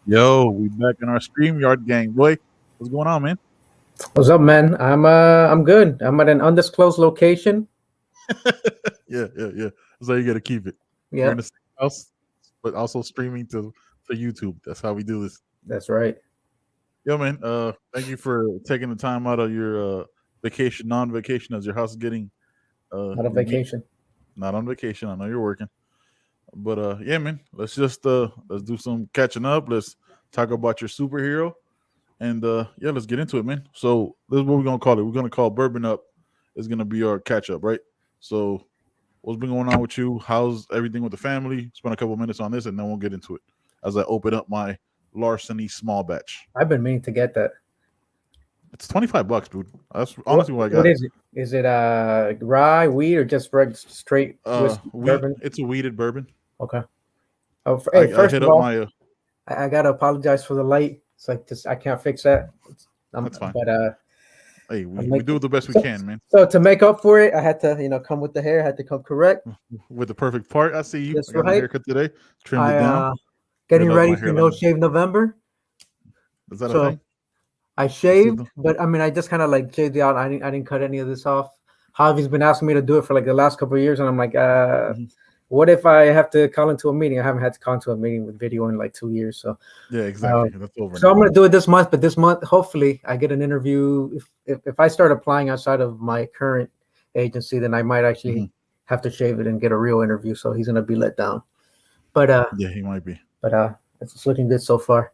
Yo, we back in our StreamYard gang, boy. What's going on, man? What's up, man? I'm good. I'm at an undisclosed location. Yeah. That's how you gotta keep it. You're in Yeah, the same house, but also streaming to YouTube. That's how we do this. that's right. Yo, man. Thank you for taking the time out of your vacation, non-vacation, as your house is getting Not a neat. vacation. Not on vacation. I know you're working, but yeah, man. Let's just let's do some catching up. Let's talk about your superhero. And yeah, let's get into it, man. So this is what we're gonna call it. We're gonna call Bourbon Up is gonna be our catch up, right? So what's been going on with you? How's everything with the family? Spend a couple minutes on this, and then we'll get into it as I open up my Larceny Small Batch. I've been meaning to get that. It's $25, dude. That's What, honestly what I what got. is it? Is it rye, wheat, or just straight whiskey, Wheat. bourbon? It's a weeded bourbon. Okay. Oh, I first hit of up all, my. I gotta apologize for the light. It's like this. I can't fix that. That's fine. But Hey, we do the best we can, man. So to make up for it, I had to, come with the hair. I had to come correct. With the perfect part, I see you. That's I got my right. haircut today. Trimmed it down. Getting Rid of ready my for hairline. No Shave November. Is that a So thing? I shaved, but I mean, I just kind of like shaved it out. I didn't cut any of this off. Javi's been asking me to do it for like the last couple of years, and I'm like, what if I have to call into a meeting? I haven't had to call into a meeting with video in like 2 years. So Yeah, exactly. That's over. So I'm gonna do it this month, but this month, hopefully, I get an interview. If I start applying outside of my current agency, then I might actually have to shave it and get a real interview. So he's gonna be let down. But yeah, he might be. But it's looking good so far.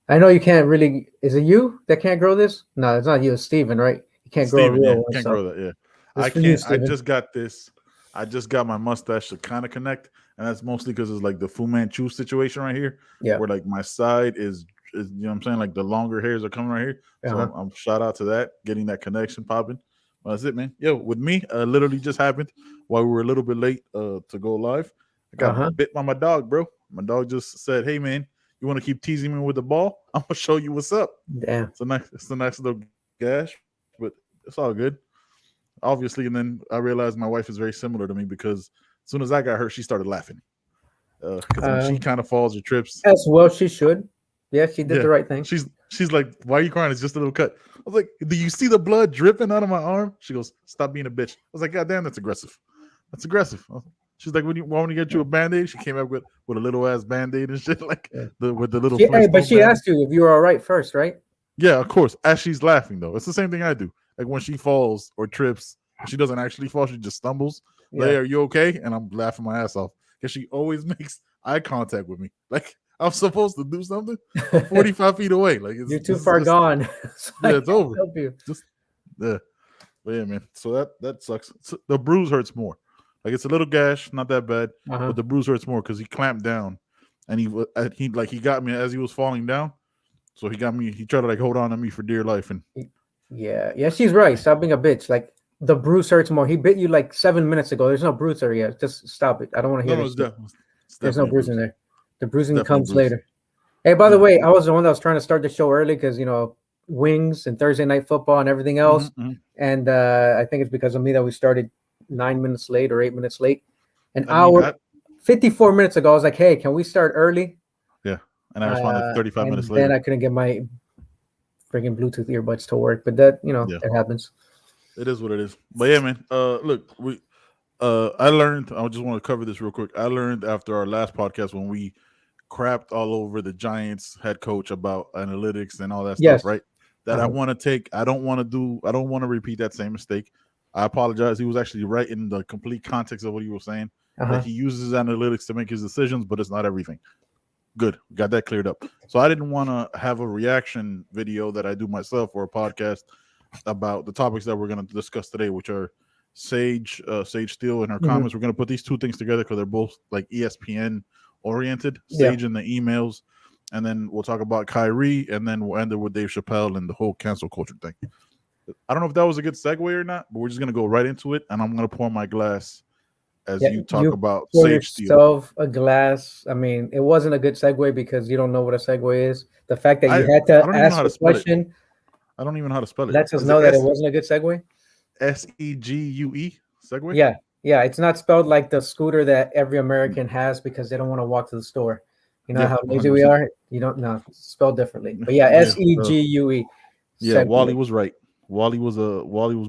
I know you can't really. Is it you that can't grow this? No, it's not you. It's Steven, right? You can't grow a real one. Can't grow that. Yeah, I for you, can't. I Steven. just got this. I just got my mustache to kind of connect, and that's mostly because it's like the Fu Manchu situation right here, Yeah. where like my side is you know what I'm saying, like the longer hairs are coming right here. So I'm shout out to that, getting that connection popping. Well, that's it, man. Yo, with me, literally just happened while we were a little bit late to go live. I got bit by my dog, bro. My dog just said, "Hey, man, you want to keep teasing me with the ball? I'm gonna show you what's up." Damn. It's a nice little gash, but it's all good. Obviously, and then I realized my wife is very similar to me because as soon as I got hurt, she started laughing. Because when she kind of falls or trips, as well she should. Yeah, she did the right thing. She's like, "Why are you crying? It's just a little cut." I was like, "Do you see the blood dripping out of my arm?" She goes, "Stop being a bitch." I was like, "God damn, that's aggressive. That's aggressive." She's like, "When you want me to get you a Band-Aid?" She came up with a little ass Band-Aid and shit, like with the little. But she asked you if you were all right first, right? Yeah, of course. As she's laughing, though, it's the same thing I do. Like when she falls or trips, she doesn't actually fall; she just stumbles. Yeah. Like, "Are you okay?" And I'm laughing my ass off because she always makes eye contact with me. Like I'm supposed to do something 45 feet away. Like you're too far gone. So yeah, it's over. Just yeah, but yeah, man. So that sucks. The bruise hurts more. Like it's a little gash, not that bad, but the bruise hurts more because he clamped down, and he got me as he was falling down. So he got me. He tried to like hold on to me for dear life, and yeah, she's right. Stop being a bitch. Like the bruise hurts more. He bit you like 7 minutes ago. There's no bruise there yet. Just stop it. I don't want to hear this. There's no bruise in there. The bruising comes later. Hey, by the way, I was the one that was trying to start the show early because wings and Thursday night football and everything else. And I think it's because of me that we started 9 minutes late or 8 minutes late. An hour, 54 minutes ago, I was like, "Hey, can we start early?" Yeah, and I responded 35 minutes later. Then I couldn't get my freaking Bluetooth earbuds to work, but that it happens. It is what it is. But yeah, man. Look, I learned. I just want to cover this real quick. I learned after our last podcast when we crapped all over the Giants head coach about analytics and all that stuff, right? That I want to take. I don't want to repeat that same mistake. I apologize. He was actually right in the complete context of what he was saying. That he uses analytics to make his decisions, but it's not everything. Good. Got that cleared up. So I didn't want to have a reaction video that I do myself or a podcast about the topics that we're going to discuss today, which are Sage Steele in her comments. We're going to put these two things together because they're both like ESPN oriented. Sage in the emails, and then we'll talk about Kyrie, and then we'll end it with Dave Chappelle and the whole cancel culture thing. I don't know if that was a good segue or not, but we're just going to go right into it, and I'm going to pour my glass as you talk about Sage Steele. A glass. I mean, it wasn't a good segue because you don't know what a segue is. The fact that you had to ask the question. I don't even know how to spell it. Lets us know that it wasn't a good segue. SEGUE segue. Yeah. It's not spelled like the scooter that every American has because they don't want to walk to the store. You know how lazy 100%. We are. You don't know spelled differently, but yeah, Segue. Yeah, Wally was right. Wally was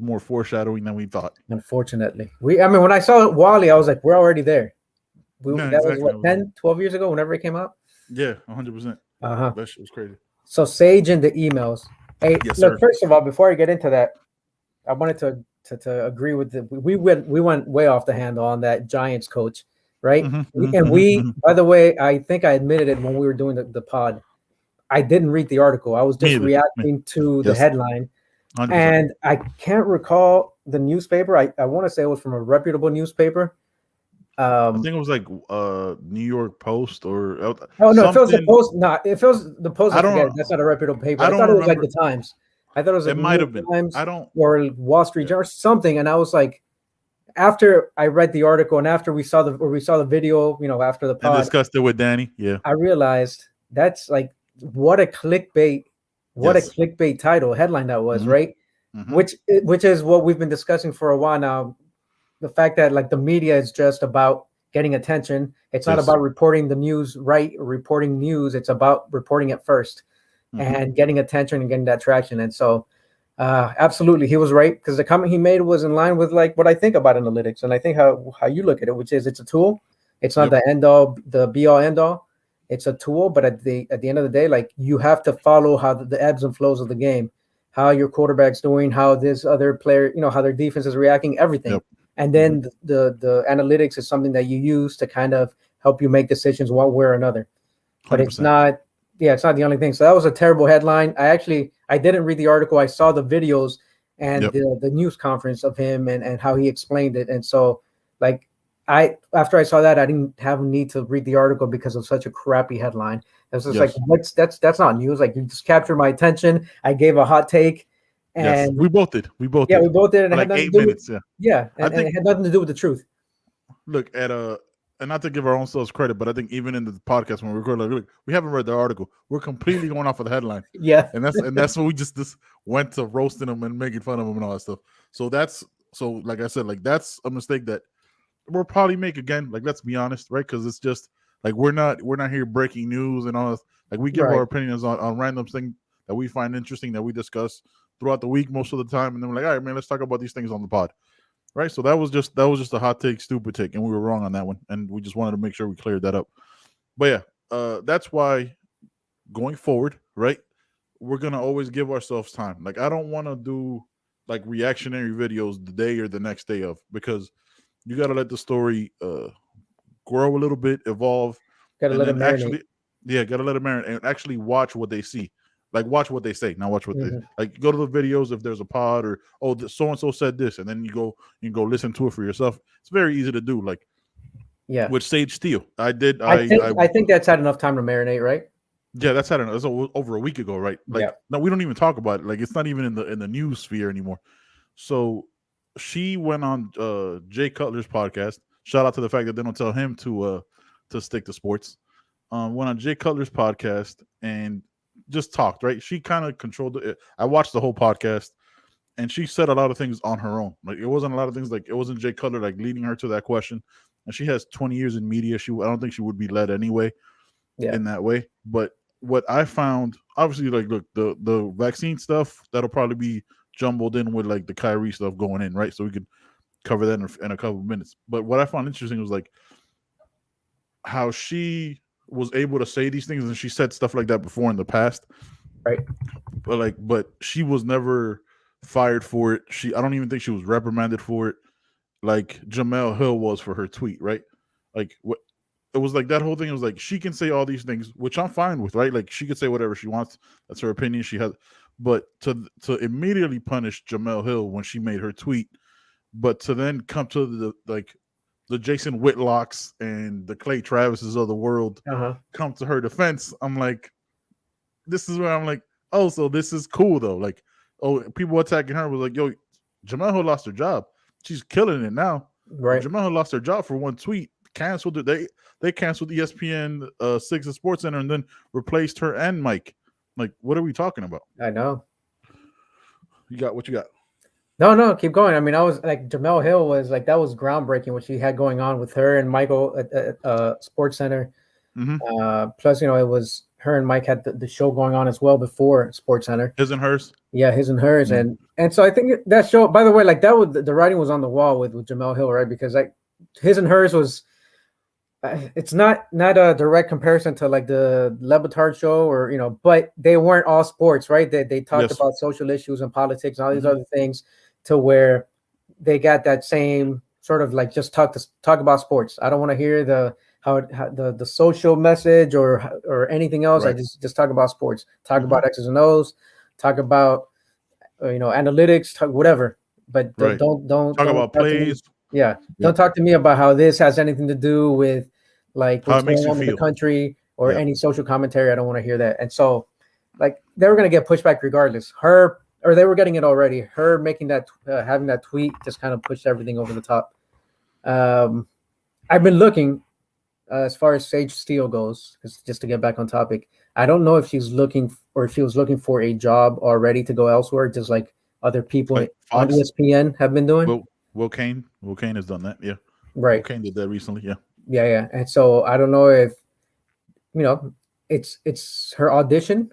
more foreshadowing than we thought. Unfortunately, when I saw Wally, I was like, we're already there. That was what 10, 12 years ago, whenever it came out. Yeah, 100%. That shit was crazy. So Sage and the emails. Hey, yes, look. Sir. First of all, before I get into that, I wanted to agree with we went way off the handle on that Giants coach, right? By the way, I think I admitted it when we were doing the pod. I didn't read the article. I was just reacting to the headline. 100%. And I can't recall the newspaper. I want to say it was from a reputable newspaper. I think it was like New York Post or no, if it was the Post, if it was the Post, I forget. That's not a reputable paper. I thought it was like the Times. I thought it was like it might have been Times or Wall Street Journal or something. And I was like, after I read the article and after we saw the video, after the pod, and discussed it with Danny. Yeah, I realized that's like what a clickbait title headline that was, right? Which is what we've been discussing for a while now. The fact that like the media is just about getting attention. It's not about reporting the news, right? Reporting news. It's about reporting it first and getting attention and getting that traction. And so absolutely, he was right, because the comment he made was in line with like what I think about analytics. And I think how you look at it, which is it's a tool. It's not the end all, the be all end all. It's a tool, but at the end of the day, like you have to follow how the ebbs and flows of the game, how your quarterback's doing, how this other player, how their defense is reacting, everything. And then the analytics is something that you use to kind of help you make decisions one way or another. But 100%. It's not the only thing. So that was a terrible headline. I didn't read the article. I saw the videos and the news conference of him and how he explained it. And so like after I saw that, I didn't have a need to read the article because of such a crappy headline. It was just like, that's not news. Like you just captured my attention. I gave a hot take. And we both did. We both did. And like 8 minutes. And it had nothing to do with the truth. Look and not to give our own selves credit, but I think even in the podcast when we record, like, look, we haven't read the article. We're completely going off of the headline. And that's when we just went to roasting them and making fun of them and all that stuff. So like I said, like that's a mistake that we'll probably make again. Like let's be honest, right? Because it's just like we're not here breaking news and all this. Like we give our opinions on random things that we find interesting that we discuss throughout the week most of the time, and then we're like, all right, man, let's talk about these things on the pod, right? So that was just a hot take, stupid take, and we were wrong on that one, and we just wanted to make sure we cleared that up. But yeah, that's why going forward, right, we're gonna always give ourselves time. Like I don't want to do like reactionary videos the day or the next day of, because you got to let the story grow a little bit, evolve, gotta let it marinate. Gotta let it marinate and actually watch what they see. Like watch what they say, not watch what they like. Go to the videos if there's a pod or so and so said this, and then you can go listen to it for yourself. It's very easy to do. Like with Sage Steele, I think that's had enough time to marinate, right? Yeah, that's had enough. It's over a week ago, right? Like no, we don't even talk about it. Like it's not even in the news sphere anymore. So she went on Jay Cutler's podcast. Shout out to the fact that they don't tell him to stick to sports. Went on Jay Cutler's podcast and just talked, right? She kind of controlled it. I watched the whole podcast and she said a lot of things on her own. Like it wasn't a lot of things, like it wasn't Jay Cutler like leading her to that question. And she has 20 years in media. I don't think she would be led anyway in that way. But what I found, obviously, like look, the vaccine stuff, that'll probably be jumbled in with like the Kyrie stuff going in, right? So we could cover that in a couple of minutes. But what I found interesting was like how she was able to say these things, and she said stuff like that before in the past, right? But she was never fired for it. I don't even think she was reprimanded for it, like Jamel Hill was for her tweet, right? Like what it was like that whole thing was like she can say all these things, which I'm fine with, right? Like she could say whatever she wants. That's her opinion. She has, but to immediately punish Jamel Hill when she made her tweet, but to then come to the Jason Whitlocks and the Clay Travises of the world come to her defense. I'm like, this is where I'm like, oh, so this is cool though. Like, oh, people attacking her was like, yo, Jamel Hill lost her job. She's killing it now. Right. Jamel Hill lost her job for one tweet. Canceled it. They canceled ESPN 6 and Sports Center and then replaced her and Mike. Like, what are we talking about? I know. You got what you got? No, keep going. I mean, I was like, Jamel Hill was like, that was groundbreaking what she had going on with her and Michael at Sports Center. Plus, it was her and Mike had the show going on as well before Sports Center. His and hers. Yeah, his and hers, and so I think that show. By the way, like that was the writing was on the wall with Jamel Hill, right? Because like his and hers was. It's not a direct comparison to like the Le Batard show or but they weren't all sports, right? They talked about social issues and politics and all these other things to where they got that same sort of like just talk about sports. I don't want to hear the social message or anything else. Right. I just talk about sports, talk about X's and O's, talk about analytics, talk whatever. But don't talk about plays. Yeah. Don't talk to me about how this has anything to do with like what's going on in the country or any social commentary. I don't want to hear that. And so like they were going to get pushback regardless. They were getting it already. Her making that, having that tweet just kind of pushed everything over the top. I've been looking as far as Sage Steele goes, just to get back on topic. I don't know if she's looking or if she was looking for a job already to go elsewhere, just like other people on ESPN have been doing. Will Kane has done that, yeah. Right. Will Kane did that recently, yeah. Yeah. And so I don't know if it's her audition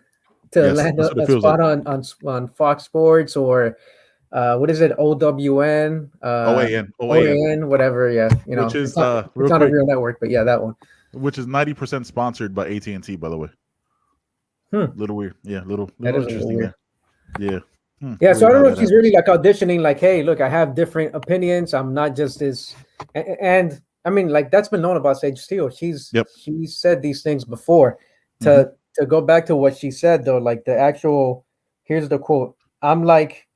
to land a spot on Fox Sports or what is it? OWN, OAN, whatever. Yeah, which is it's not a real network, but yeah, that one. Which is 90% sponsored by AT&T, by the way. Little weird, yeah. Little interesting, weird. Yeah. Yeah, so I don't know if she's really like auditioning, like, hey, look, I have different opinions. I'm not just this, and I mean, like that's been known about Sage Steele. She's said these things before. To go back to what she said though, like the actual, here's the quote. I'm like,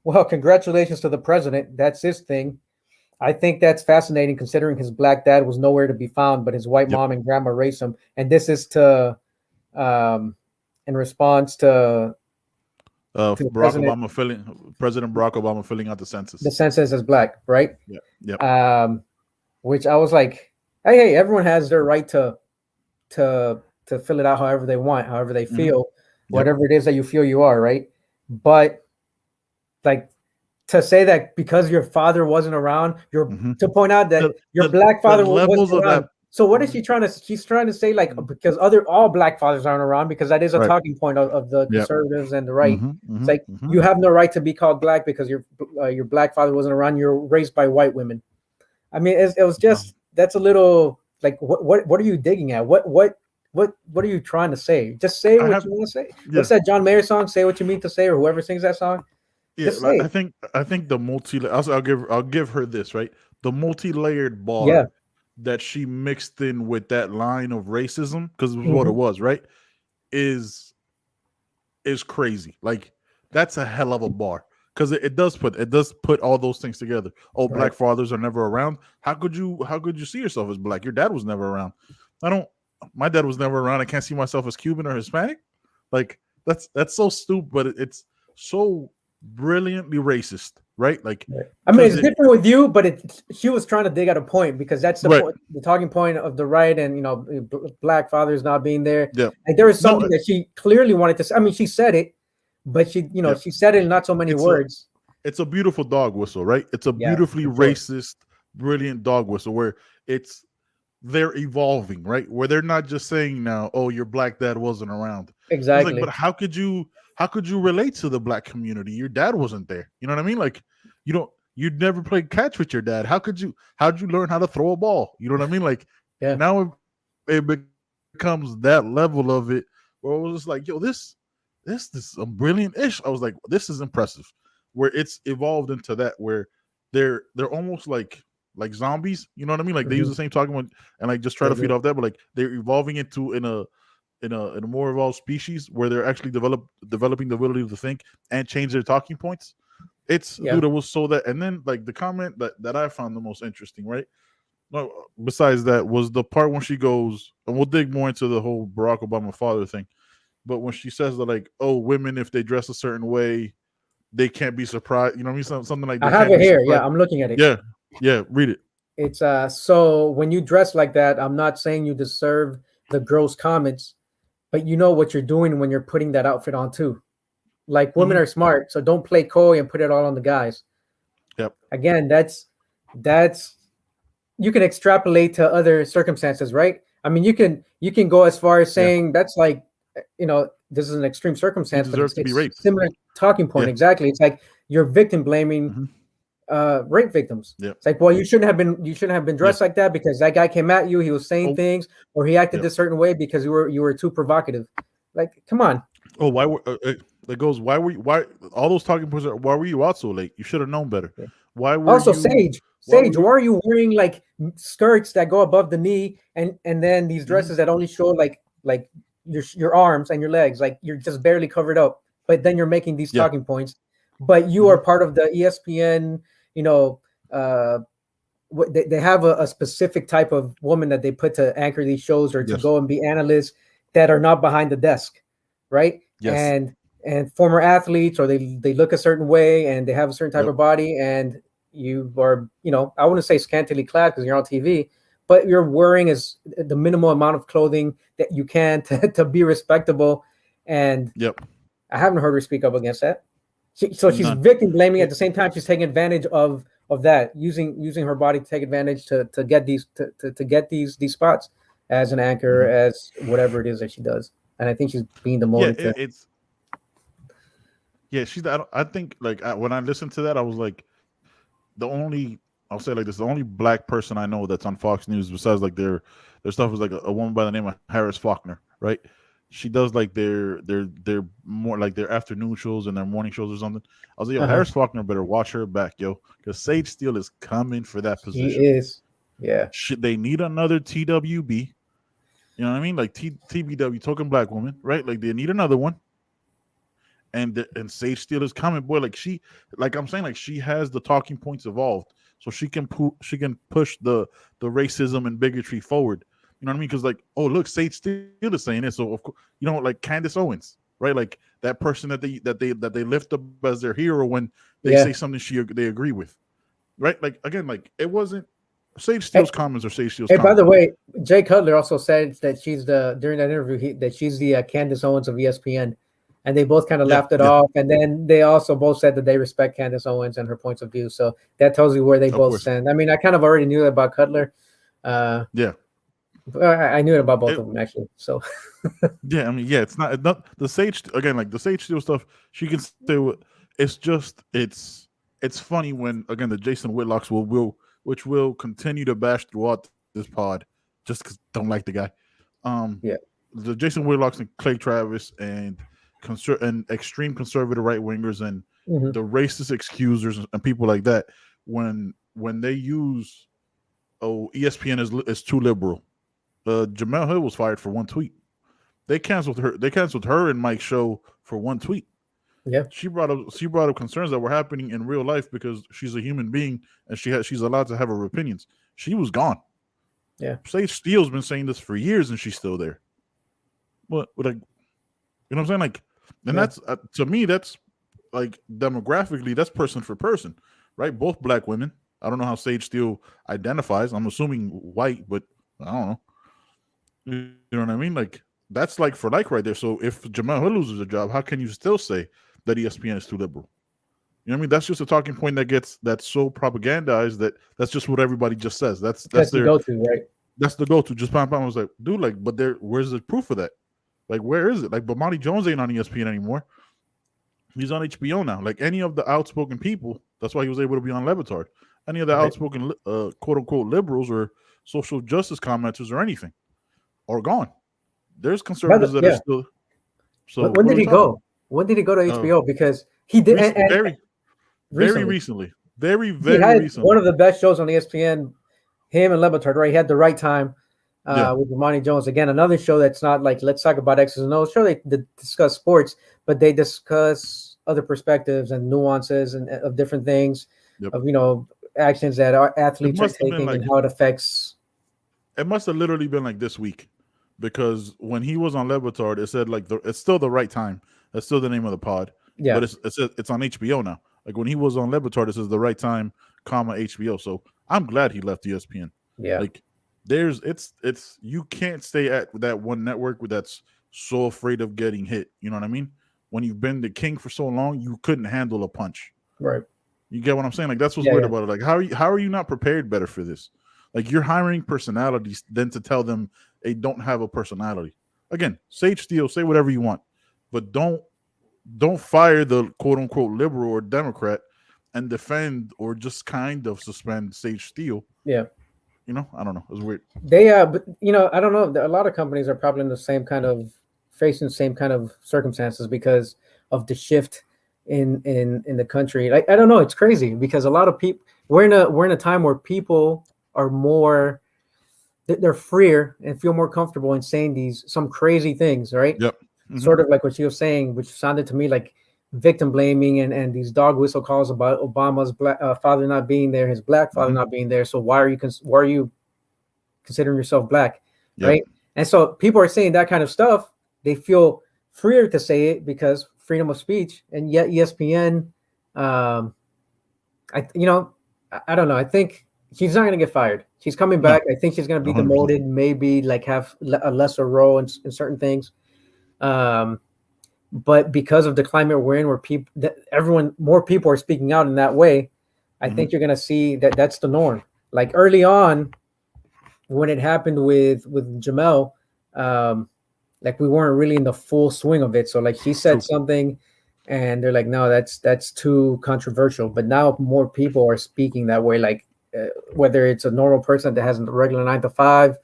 well, congratulations to the president. That's his thing. I think that's fascinating considering his black dad was nowhere to be found, but his white mom and grandma raised him. And this is in response to President Barack Obama filling out the census. The census is black, right? Yeah. Which I was like, hey, everyone has their right to fill it out however they want, however they feel, whatever it is that you feel you are, right? But like to say that because your father wasn't around, to point out that your black father wasn't around. So what is she trying to? She's trying to say like because all black fathers aren't around, because that is a talking point of the conservatives and the right. It's like you have no right to be called black because your black father wasn't around. You're raised by white women. I mean, it was just that's a little like what are you digging at? What are you trying to say? Just say what you want to say. Yeah. What's that John Mayer song? Say what you mean to say, or whoever sings that song. Yeah, I think the I'll give her this, right. The multi-layered bar. Yeah. That she mixed in with that line of racism, because what it was, right, is crazy. Like that's a hell of a bar, because it does put all those things together. Oh, black fathers are never around. How could you see yourself as black? Your dad was never around. My dad was never around. I can't see myself as Cuban or Hispanic. Like that's so stupid, but it's so brilliantly racist. Right, like I mean, it's different with you, but she was trying to dig at a point, because that's the point, the talking point of the right, and black fathers not being there. Yeah, like there was something that she clearly wanted to say. I mean, she said it, but she said it in not so many words. It's a beautiful dog whistle, right? It's a beautifully racist, brilliant dog whistle where they're evolving, right? Where they're not just saying now, oh, your black dad wasn't around. Exactly. Like, but how could you relate to the black community? Your dad wasn't there. You know what I mean? Like, you'd never played catch with your dad. How'd you learn how to throw a ball? You know what I mean? Like, now it becomes that level of it where it was just like, yo, this is a brilliant ish. I was like, this is impressive. Where it's evolved into that, where they're almost like zombies. You know what I mean? Like they use the same talking point and like just try to feed off that, but like they're evolving into in a more evolved species where they're actually developing the ability to think and change their talking points. Dude, it was so that, and then like the comment that I found the most interesting, right? No, besides that was the part when she goes, and we'll dig more into the whole Barack Obama father thing, but when she says that like, oh, women, if they dress a certain way, they can't be surprised. You know what I mean? Something like that. I have it here. Yeah, I'm looking at it. Yeah, read it. It's so when you dress like that, I'm not saying you deserve the gross comments, but you know what you're doing when you're putting that outfit on too. Like women are smart, so don't play coy and put it all on the guys. Yep. Again, that's you can extrapolate to other circumstances, right? I mean, you can go as far as saying that's like, this is an extreme circumstance, but it's similar talking point. Exactly. It's like you're victim blaming rape victims. It's like, well, you shouldn't have been dressed like that because that guy came at you, he was saying things, or he acted this certain way because you were too provocative. Like, come on. Oh, why were it goes? Why all those talking points? Why were you out so late? You should have known better. Why were also you, Sage? Why are you wearing like skirts that go above the knee and then these dresses that only show like your arms and your legs, like you're just barely covered up, but then you're making these talking points, but you are part of the ESPN. They have a specific type of woman that they put to anchor these shows or to go and be analysts that are not behind the desk, right? And former athletes, or they look a certain way and they have a certain type of body, and you are, I wouldn't say scantily clad because you're on TV, but you're wearing as the minimal amount of clothing that you can to be respectable. And I haven't heard her speak up against that. So she's victim blaming at the same time. She's taking advantage of that, using her body to take advantage to get these to get these spots as an anchor, as whatever it is that she does. And I think she's being demoted. She's. I think like when I listened to that, I was like, I'll say like this, the only black person I know that's on Fox News besides like their stuff is like a woman by the name of Harris Faulkner, right? She does like their more like their afternoon shows and their morning shows or something. I was like, yo, Harris Faulkner better watch her back, yo, because Sage Steele is coming for that position. She is, yeah. They need another TWB. You know what I mean? Like TBW, token black woman, right? Like they need another one. And Sage Steele is coming, boy. Like I'm saying, like she has the talking points evolved, so she can push the racism and bigotry forward. You know what I mean? Because like, oh look, Sage Steele is saying it, so of course, like Candace Owens, right? Like that person that they lift up as their hero when they say something they agree with, right? Like again, like it wasn't Sage Steele's comments or Sage Steele's. Hey, by the way, Jay Cutler also said that during that interview that she's the Candace Owens of ESPN. And they both kind of laughed it off. And then they also both said that they respect Candace Owens and her points of view. So that tells you where they both stand. I mean, I kind of already knew that about Cutler. I knew it about both of them, actually. So I mean, it's not the Sage, again, like the Sage Steele stuff, she can say it's just it's funny when, again, the Jason Whitlocks which will continue to bash throughout this pod just because don't like the guy. The Jason Whitlocks and Clay Travis and extreme conservative right wingers and the racist excusers and people like that, when they use ESPN is too liberal. Jamel Hill was fired for one tweet. They canceled her and Mike's show for one tweet. She brought up concerns that were happening in real life because she's a human being and she's allowed to have her opinions. She was gone. Sage Steele's been saying this for years and she's still there. But like, you know what I'm saying? Like, and that's to me, that's like demographically, that's person for person, right? Both black women. I don't know how Sage Steele identifies. I'm assuming white, but I don't know. You know what I mean? Like that's like for like right there. So if Jamel Hill loses a job, how can you still say that ESPN is too liberal? You know what I mean? That's just a talking point that's so propagandized that's just what everybody just says. That's the go-to, right? That's the go-to. Just Pam was like, dude, like, but where's the proof of that? Like, where is it? Like, but Monty Jones ain't on ESPN anymore. He's on HBO now. Like, any of the outspoken people, that's why he was able to be on Levitard. Any of the outspoken, quote-unquote, liberals or social justice commenters or anything are gone. There's conservatives that are still... So when did he go? When did he go to HBO? Because he did... Very recently. Very recently. One of the best shows on ESPN, him and Levitard, right? He had the right time. With Monty Jones. Again, another show that's not like, let's talk about X's and O's. Sure, they discuss sports, but they discuss other perspectives and nuances and of different things, of, actions that our athletes are taking and how it affects. It must have literally been like this week, because when he was on Levitard, it said like it's still the right time. That's still the name of the pod. But it's on HBO now. Like when he was on Levitard, it says the right time, HBO. So I'm glad he left ESPN. Like, it's you can't stay at that one network that's so afraid of getting hit. You know what I mean? When you've been the king for so long, you couldn't handle a punch. Right. You get what I'm saying? Like that's what's weird about it. Like how are you not prepared better for this? Like you're hiring personalities then to tell them they don't have a personality. Again, Sage Steele, say whatever you want, but don't fire the quote unquote liberal or Democrat and defend or just kind of suspend Sage Steele. Yeah. I don't know. It's weird. But I don't know. A lot of companies are probably in the same kind of facing the same kind of circumstances because of the shift in the country. Like, I don't know. It's crazy because a lot of people, we're in a time where people are more, they're freer and feel more comfortable in saying some crazy things, right? Yep. Mm-hmm. Sort of like what you were saying, which sounded to me like victim blaming and these dog whistle calls about Obama's black father not being there, his black father not being there. So why are you considering yourself black, right? And so people are saying that kind of stuff. They feel freer to say it because freedom of speech. And yet ESPN, I don't know. I think she's not going to get fired. She's coming back. I think she's going to be 100%. Demoted, maybe like have a lesser role in certain things. But because of the climate we're in, where more people are speaking out in that way, I think you're going to see that's the norm. Like early on, when it happened with Jamel, like we weren't really in the full swing of it. So like she said something, and they're like, no, that's too controversial. But now more people are speaking that way, like whether it's a normal person that has a regular 9 to 5.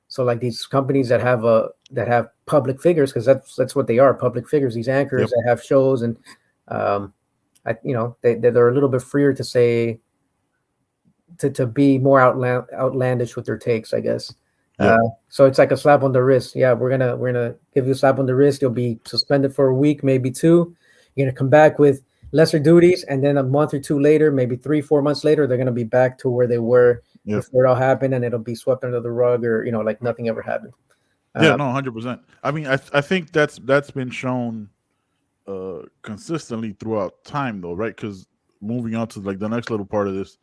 So like these companies that have public figures, because that's what they are, public figures. These anchors that have shows, and they're a little bit freer to say, to be more outlandish with their takes, I guess. So it's like a slap on the wrist. Yeah, we're gonna give you a slap on the wrist. You'll be suspended for a week, maybe 2. You're gonna come back with lesser duties, and then a month or 2 later, maybe 3-4 months later, they're gonna be back to where they were before it all happened, and it'll be swept under the rug, or like nothing ever happened. 100%. I mean, I think that's been shown consistently throughout time, though, right? Because moving on to like the next little part of this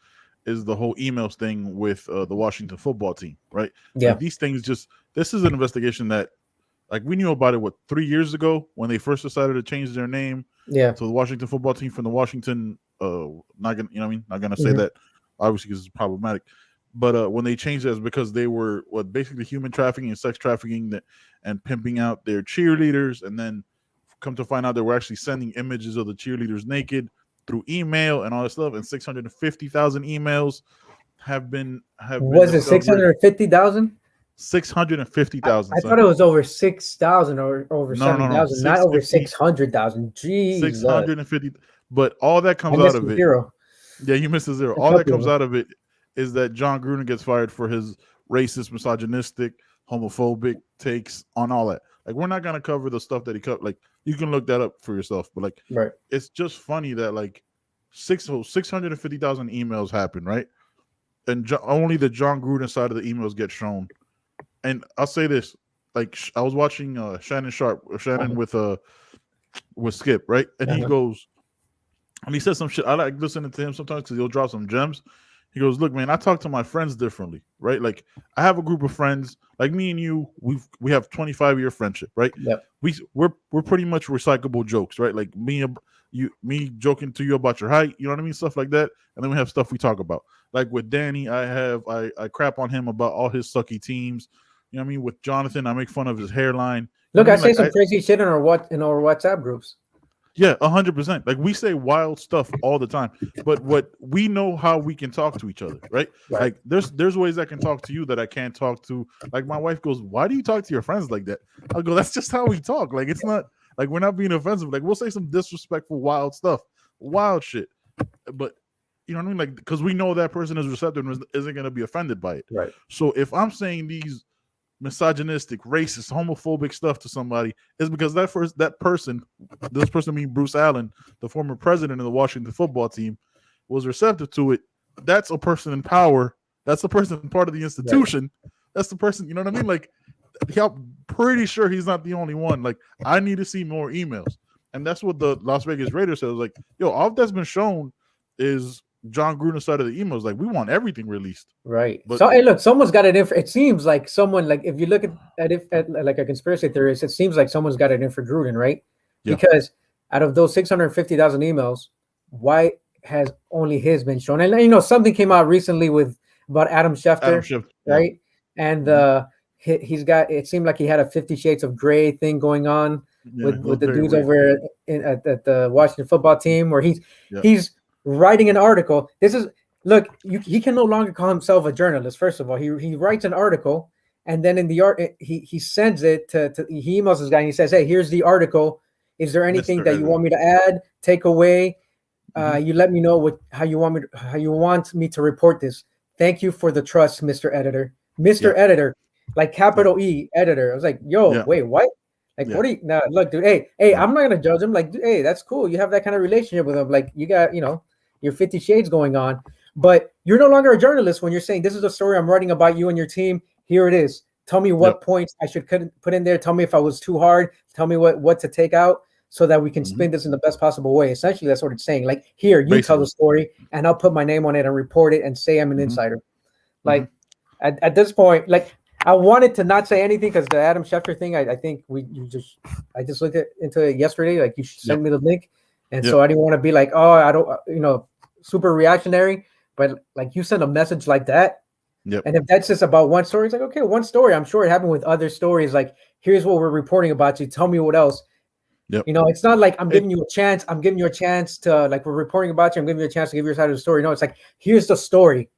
is the whole emails thing with the Washington football team, right? Yeah. Like, these things this is an investigation that, like, we knew about it 3 years ago when they first decided to change their name to the Washington football team from the Washington. Not gonna say that obviously because it's problematic. But when they changed it, it's because they were basically human trafficking and sex trafficking and pimping out their cheerleaders, and then come to find out they were actually sending images of the cheerleaders naked through email and all that stuff. And 650,000 emails have been was it 650,000? 650,000. I thought it was over 6,000 or over 7,000, not over 600,000. Jeez, 650. But all that comes out of it. Zero. Yeah, you missed a zero. All that comes out of it is that John Gruden gets fired for his racist, misogynistic, homophobic takes on all that. Like, we're not gonna cover the stuff that he cut. Like, you can look that up for yourself. But like, it's just funny that like 650,000 emails happen, right? And only the John Gruden side of the emails get shown. And I'll say this: like, I was watching Shannon with Skip, right? And he goes, and he says some shit. I like listening to him sometimes because he'll drop some gems. He goes, look, man, I talk to my friends differently, right? Like, I have a group of friends, like me and you, we have 25-year friendship, right? Yep. We're pretty much recyclable jokes, right? Like me joking to you about your height, you know what I mean? Stuff like that. And then we have stuff we talk about. Like with Danny, I crap on him about all his sucky teams. You know what I mean? With Jonathan, I make fun of his hairline. Look, I say some crazy shit in our WhatsApp groups. Yeah, 100%. Like, we say wild stuff all the time, but what we know how we can talk to each other, right? Like, there's ways I can talk to you that I can't talk to. Like, my wife goes, "Why do you talk to your friends like that?" I go, "That's just how we talk. Like, it's not like we're not being offensive. Like, we'll say some disrespectful, wild stuff, wild shit, but you know what I mean? Like, because we know that person is receptive and isn't going to be offended by it. Right. So if I'm saying these misogynistic, racist, homophobic stuff to somebody, is because this person being Bruce Allen, the former president of the Washington football team, was receptive to it. That's a person in power. That's a person part of the institution. Right. That's the person, you know what I mean? Like, I'm pretty sure he's not the only one. Like, I need to see more emails. And that's what the Las Vegas Raiders said. Like, yo, all that's been shown is John Gruden's side of the emails. Like, we want everything released, right? But, so, hey, look, someone's got it. It seems like someone, like, if you look at like a conspiracy theorist, it seems like someone's got it in for Gruden, right? Yeah. Because out of those 650,000 emails, why has only his been shown? And something came out recently about Adam Schefter, right? Yeah. And he's got. It seemed like he had a 50 Shades of Grey thing going on with the dudes over at the Washington football team, where he's writing an article. This is look. He can no longer call himself a journalist. First of all, he writes an article, and then in the art he sends it to he emails this guy and he says, "Hey, here's the article. Is there anything that you want me to add, take away? You let me know how you want me to report this. Thank you for the trust, Mr. Editor. Mr. Editor, like capital E editor." I was like, "Yo, wait, what? Like, what are you? Nah, look, dude. Hey, I'm not gonna judge him. Like, hey, that's cool. You have that kind of relationship with him. Like, you got, your 50 Shades going on, but you're no longer a journalist when you're saying this is a story I'm writing about you and your team. Here it is. Tell me what points I should put in there. Tell me if I was too hard. Tell me what to take out." So that we can spin this in the best possible way. Essentially, that's what it's saying. Like, here, you tell the story, and I'll put my name on it and report it and say I'm an insider. Like, at this point, like, I wanted to not say anything because the Adam Schefter thing, I think I just looked into it yesterday. Like, you should send me the link, and so I didn't want to be like, oh, I don't, super reactionary. But like, you send a message like that, and if that's just about one story, it's like, okay, one story. I'm sure it happened with other stories. Like, here's what we're reporting about you. Tell me what else. It's not like I'm giving you a chance. I'm giving you a chance to, like, we're reporting about you. I'm giving you a chance to give your side of the story. No, it's like, here's the story.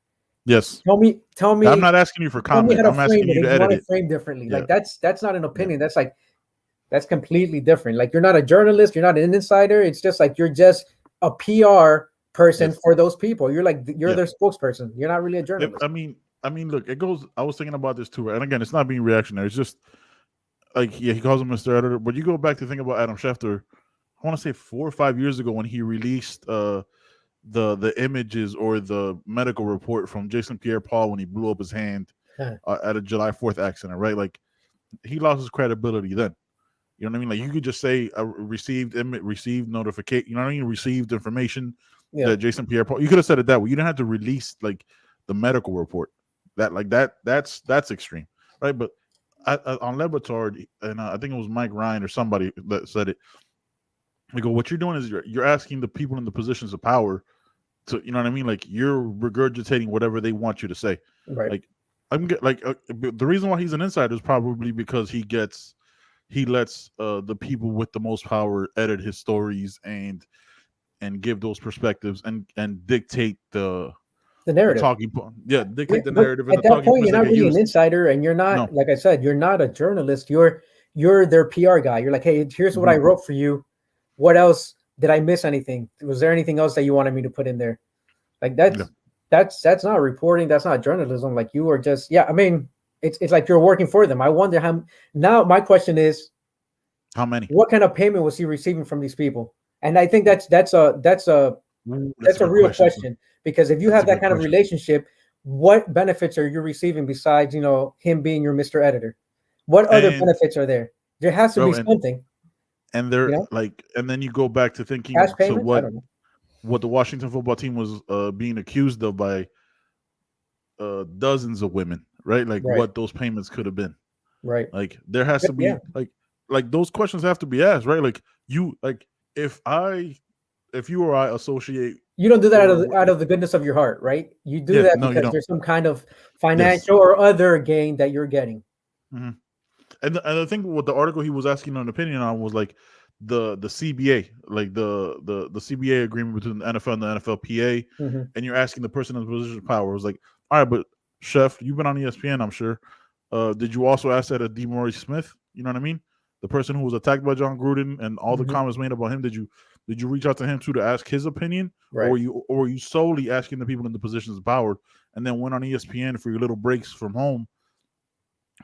Yes. Tell me. I'm not asking you for comment. I'm asking you to edit it. Frame differently. Like, that's not an opinion. That's completely different. Like, you're not a journalist. You're not an insider. It's just like you're just a PR person for those people. You're like their spokesperson. You're not really a journalist. I mean, look, it goes. I was thinking about this too, right? And again, it's not being reactionary. It's just. Like, he calls him Mr. Editor, but you go back to think about Adam Schefter. I want to say 4 or 5 years ago when he released the images or the medical report from Jason Pierre-Paul when he blew up his hand at a July 4th accident, right? Like, he lost his credibility then. You know what I mean? Like, you could just say received notification. You know what I mean? Received information that Jason Pierre-Paul. You could have said it that way. You didn't have to release like the medical report. That's extreme, right? But on Le Batard, and I think it was Mike Ryan or somebody that said it. We go, what you're doing is you're asking the people in the positions of power to, you know what I mean? Like, you're regurgitating whatever they want you to say. Right. Like, the reason why he's an insider is probably because he lets the people with the most power edit his stories and give those perspectives and dictate the narrative. Dictate the narrative. At that point, you're not really an insider, and you're not, like I said, you're not a journalist. You're their PR guy. You're like, hey, here's what I wrote for you. What else? Did I miss anything? Was there anything else that you wanted me to put in there? Like, that's not reporting. That's not journalism. Like, you are just, I mean, it's like you're working for them. I wonder how. Now my question is, how many? What kind of payment was he receiving from these people? And I think that's a real question. Because if you have that kind of relationship, what benefits are you receiving besides, him being your Mr. Editor? What other benefits are there? There has to be something. And they're like, and then you go back to thinking what the Washington football team was being accused of by dozens of women, right? Like, what those payments could have been, right? Like, there has to be like those questions have to be asked, right? Like, if you or I associate. You don't do that out of the goodness of your heart, right? You do that because there's some kind of financial or other gain that you're getting. Mm-hmm. And I think what the article he was asking an opinion on was like the CBA, like the CBA agreement between the NFL and the NFLPA, and you're asking the person in the position of power. It was like, all right, but Chef, you've been on ESPN, I'm sure. Did you also ask that of DeMaurice Smith? You know what I mean? The person who was attacked by John Gruden and all the comments made about him. Did you reach out to him too to ask his opinion, or were you solely asking the people in the positions of power, and then went on ESPN for your little breaks from home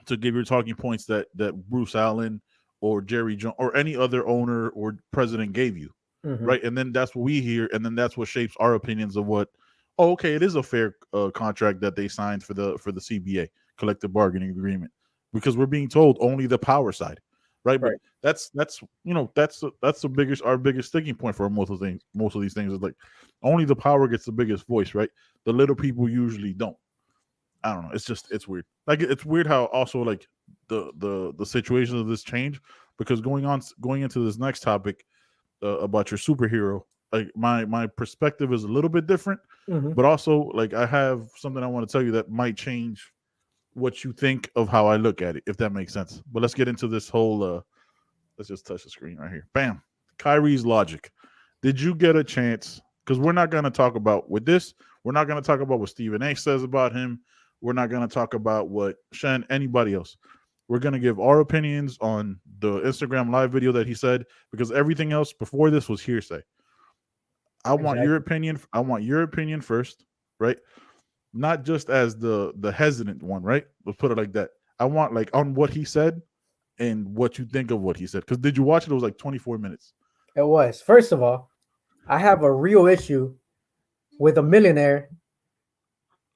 to give your talking points that Bruce Allen or Jerry Jones or any other owner or president gave you, right? And then that's what we hear, and then that's what shapes our opinions of what. Oh, okay, it is a fair contract that they signed for the CBA collective bargaining agreement, because we're being told only the power side. Right, but that's our biggest sticking point for most of these things is like only the power gets the biggest voice, right? The little people usually don't. I don't know. It's weird. Like, it's weird how also like the situations of this change, because going into this next topic about your superhero, like my perspective is a little bit different, but also like I have something I want to tell you that might change what you think of how I look at it, if that makes sense. But let's get into this whole. Let's just touch the screen right here. Bam. Kyrie's logic. Did you get a chance? Because we're not going to talk about with this. We're not going to talk about what Stephen A. says about him. We're not going to talk about what Shen, anybody else. We're going to give our opinions on the Instagram live video that he said, because everything else before this was hearsay. I want your opinion. I want your opinion first, right? Not just as the hesitant one, right? Let's put it like that. I want like on what he said and what you think of what he said. Because did you watch it? It was like 24 minutes. It was. First of all, I have a real issue with a millionaire.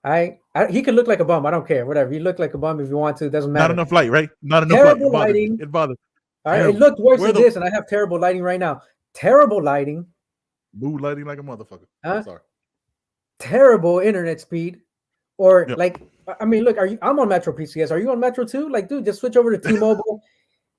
He could look like a bum. I don't care. Whatever. You look like a bum if you want to. It doesn't matter. Not enough light, right? Not enough terrible light. Lighting. It bothered me. All right. It looked worse than this, and I have terrible lighting right now. Terrible lighting. Mood lighting like a motherfucker. Sorry. Terrible internet speed. Or like, I mean, look, I'm on Metro PCS. Are you on Metro too? Like, dude, just switch over to T-Mobile,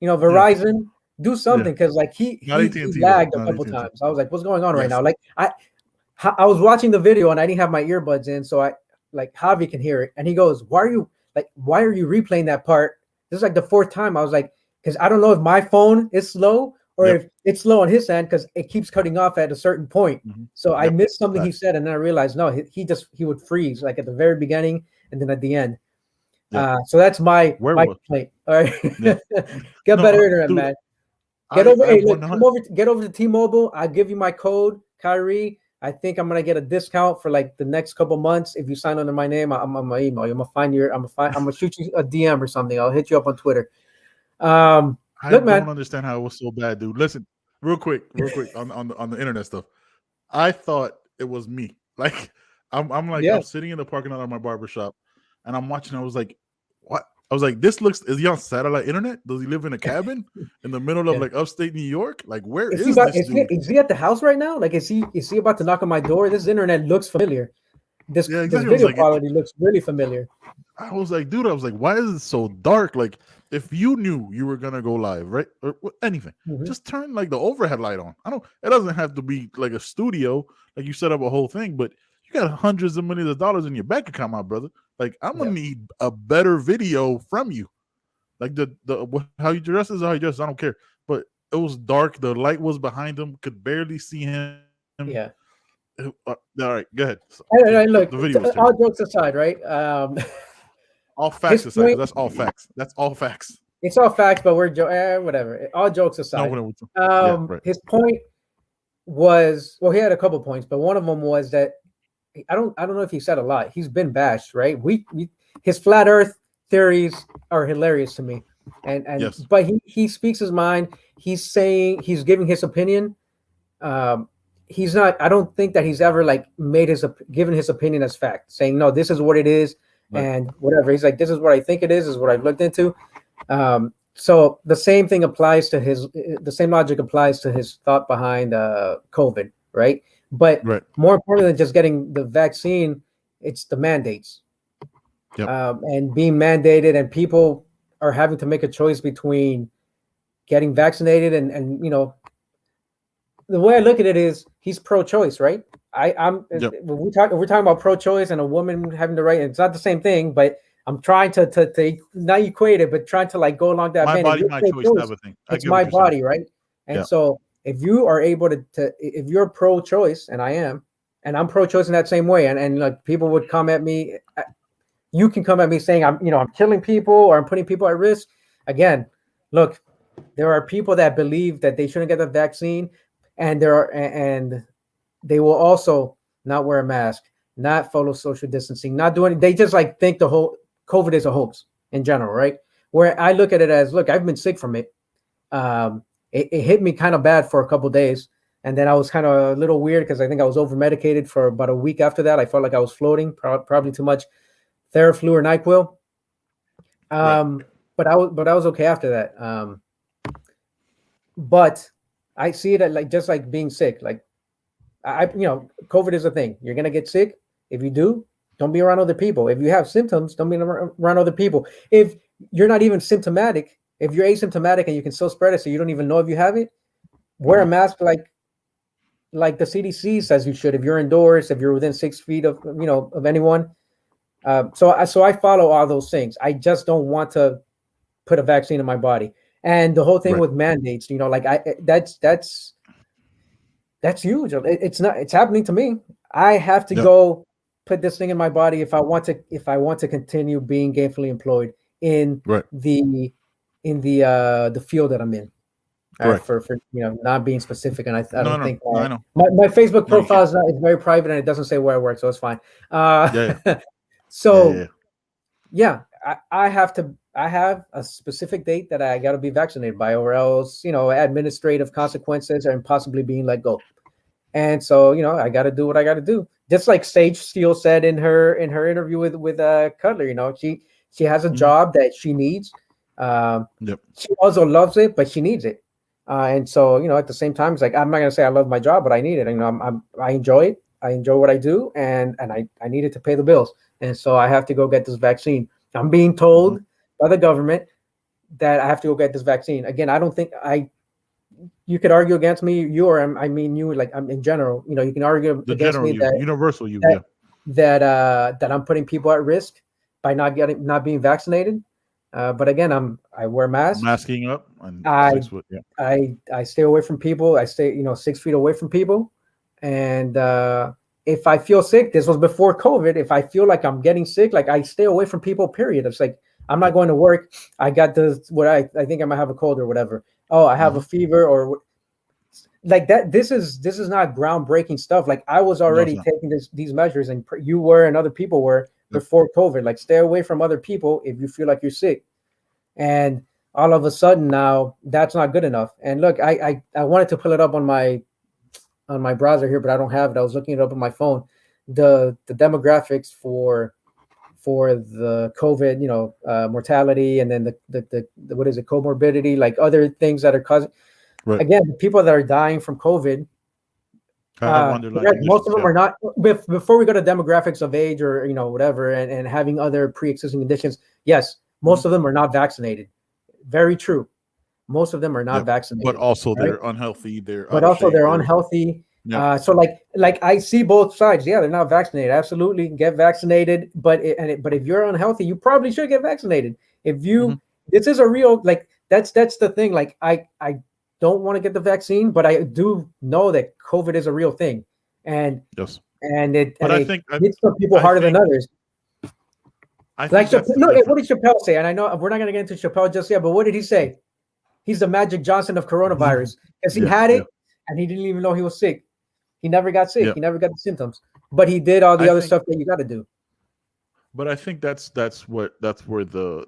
Verizon, do something. Cause like he lagged a couple times. I was like, what's going on right now? Like I was watching the video and I didn't have my earbuds in. So Javi can hear it. And he goes, why are you replaying that part? This is like the fourth time. I was like, cause I don't know if my phone is slow or if it's slow on his end, because it keeps cutting off at a certain point. So I missed something he said, and then I realized no, he would freeze like at the very beginning and then at the end. So that's my complaint. All right, get better internet, man. Get over to T-Mobile. I'll give you my code, Kyrie. I think I'm gonna get a discount for like the next couple months if you sign under my name. I'm gonna email you. I'm gonna shoot you a DM or something. I'll hit you up on Twitter. I don't understand how it was so bad, dude. Listen, real quick on the internet stuff. I thought it was me. Like I'm sitting in the parking lot of my barbershop and I'm watching. I was like, what? I was like, is he on satellite internet? Does he live in a cabin in the middle of like upstate New York? Like, where is this dude? Is he at the house right now? Like, is he about to knock on my door? This internet looks familiar. This video quality looks really familiar. I was like, dude, why is it so dark? Like, if you knew you were gonna go live, right, or anything, just turn like the overhead light on. It doesn't have to be like a studio, like you set up a whole thing, but you got hundreds of millions of dollars in your bank account, my brother. Like, I'm gonna need a better video from you. Like how you dress is how you dress. I don't care, but it was dark. The light was behind him. Could barely see him. Yeah. All right, go ahead. Look, all jokes aside, right? All facts aside, that's all facts. That's all facts. It's all facts, but we're whatever. All jokes aside. His point was, well, he had a couple points, but one of them was that I don't know if he said a lot. He's been bashed, right? His flat Earth theories are hilarious to me, but he speaks his mind. He's giving his opinion. He's not. I don't think that he's ever like given his opinion as fact, saying no, this is what it is. Right. And whatever. He's like, this is what I think it is what I've looked into. So the same thing applies to the same logic applies to his thought behind COVID, right? But more important than just getting the vaccine, it's the mandates. And being mandated, and people are having to make a choice between getting vaccinated and the way I look at it is he's pro-choice, right? When we're talking about pro-choice and a woman having the right, it's not the same thing, but I'm trying to not equate it, but trying to like go along that. My body, my choice type of thing. It's my body, right? And so if you are able to if you're pro-choice, and I am, and I'm pro-choice in that same way, and like people would come at me, you can come at me saying I'm killing people or I'm putting people at risk. Again, look, there are people that believe that they shouldn't get the vaccine, and they will also not wear a mask, not follow social distancing, not doing it. They just like think the whole COVID is a hoax in general, right? Where I look at it as, look, I've been sick from it. It hit me kind of bad for a couple of days. And then I was kind of a little weird because I think I was over medicated for about a week after that. I felt like I was floating, probably too much Theraflu or NyQuil. But I was okay after that. But I see it like just like being sick. Like COVID is a thing. You're gonna get sick. If you do, don't be around other people. If you have symptoms, don't be around other people. If you're not even symptomatic, if you're asymptomatic and you can still spread it, so you don't even know if you have it, wear a mask like the CDC says you should. If you're indoors, if you're within 6 feet of anyone, So I follow all those things. I just don't want to put a vaccine in my body. And the whole thing with mandates, like that's huge. It's happening to me. I have to go put this thing in my body if I want to continue being gainfully employed in the field that I'm in. For not being specific, and I don't think I know. My Facebook profile is very private and it doesn't say where I work, so it's fine. So I have a specific date that I got to be vaccinated by, or else administrative consequences and possibly being let go. And so I got to do what I got to do. Just like Sage Steele said in her interview with Cutler, she has a job that she needs. She also loves it, but she needs it. And so, at the same time, it's like, I'm not going to say I love my job, but I need it. I enjoy it. I enjoy what I do. And I need it to pay the bills. And so I have to go get this vaccine. I'm being told by the government that I have to go get this vaccine. Again, I don't think you could argue against me, you like I'm in general, you can argue against me that universal that I'm putting people at risk by not being vaccinated. But again, I wear masks, masking up, and I stay away from people. I stay 6 feet away from people, and if I feel sick, this was before COVID. If I feel like I'm getting sick, like I stay away from people. Period. It's like I'm not going to work. I got what I think I might have a cold or whatever. Oh, I have a fever or like that. This is not groundbreaking stuff. Like I was already taking these measures, and you were, and other people were before COVID. Like stay away from other people if you feel like you're sick. And all of a sudden now that's not good enough. And look, I wanted to pull it up on my browser here, but I don't have it. I was looking it up on my phone. The demographics for the COVID, mortality, and then the what is it, comorbidity, like other things that are causing. Again, the people that are dying from COVID, most of them are not. Before we go to demographics of age or whatever, and having other pre-existing conditions, yes, most of them are not vaccinated. Very true. Most of them are not vaccinated, but also they're unhealthy. They're unhealthy. So like I see both sides. Yeah, they're not vaccinated. Absolutely, get vaccinated. But if you're unhealthy, you probably should get vaccinated. If you this is a real that's the thing. Like I don't want to get the vaccine, but I do know that COVID is a real thing, and it hits some people harder than others. What did Chappelle say? And I know we're not going to get into Chappelle just yet, but what did he say? He's the Magic Johnson of coronavirus, because he had it and he didn't even know he was sick. He never got sick. He never got the symptoms, but he did all the other stuff that you got to do. But I think that's where the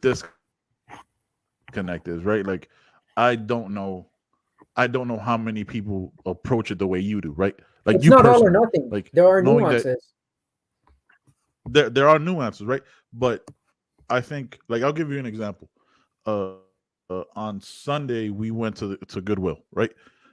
disconnect is, right? Like, I don't know how many people approach it the way you do, right? Like, it's not all or nothing. Like, there are nuances. There are nuances, right? But I think, like, I'll give you an example. On Sunday we went to Goodwill, right?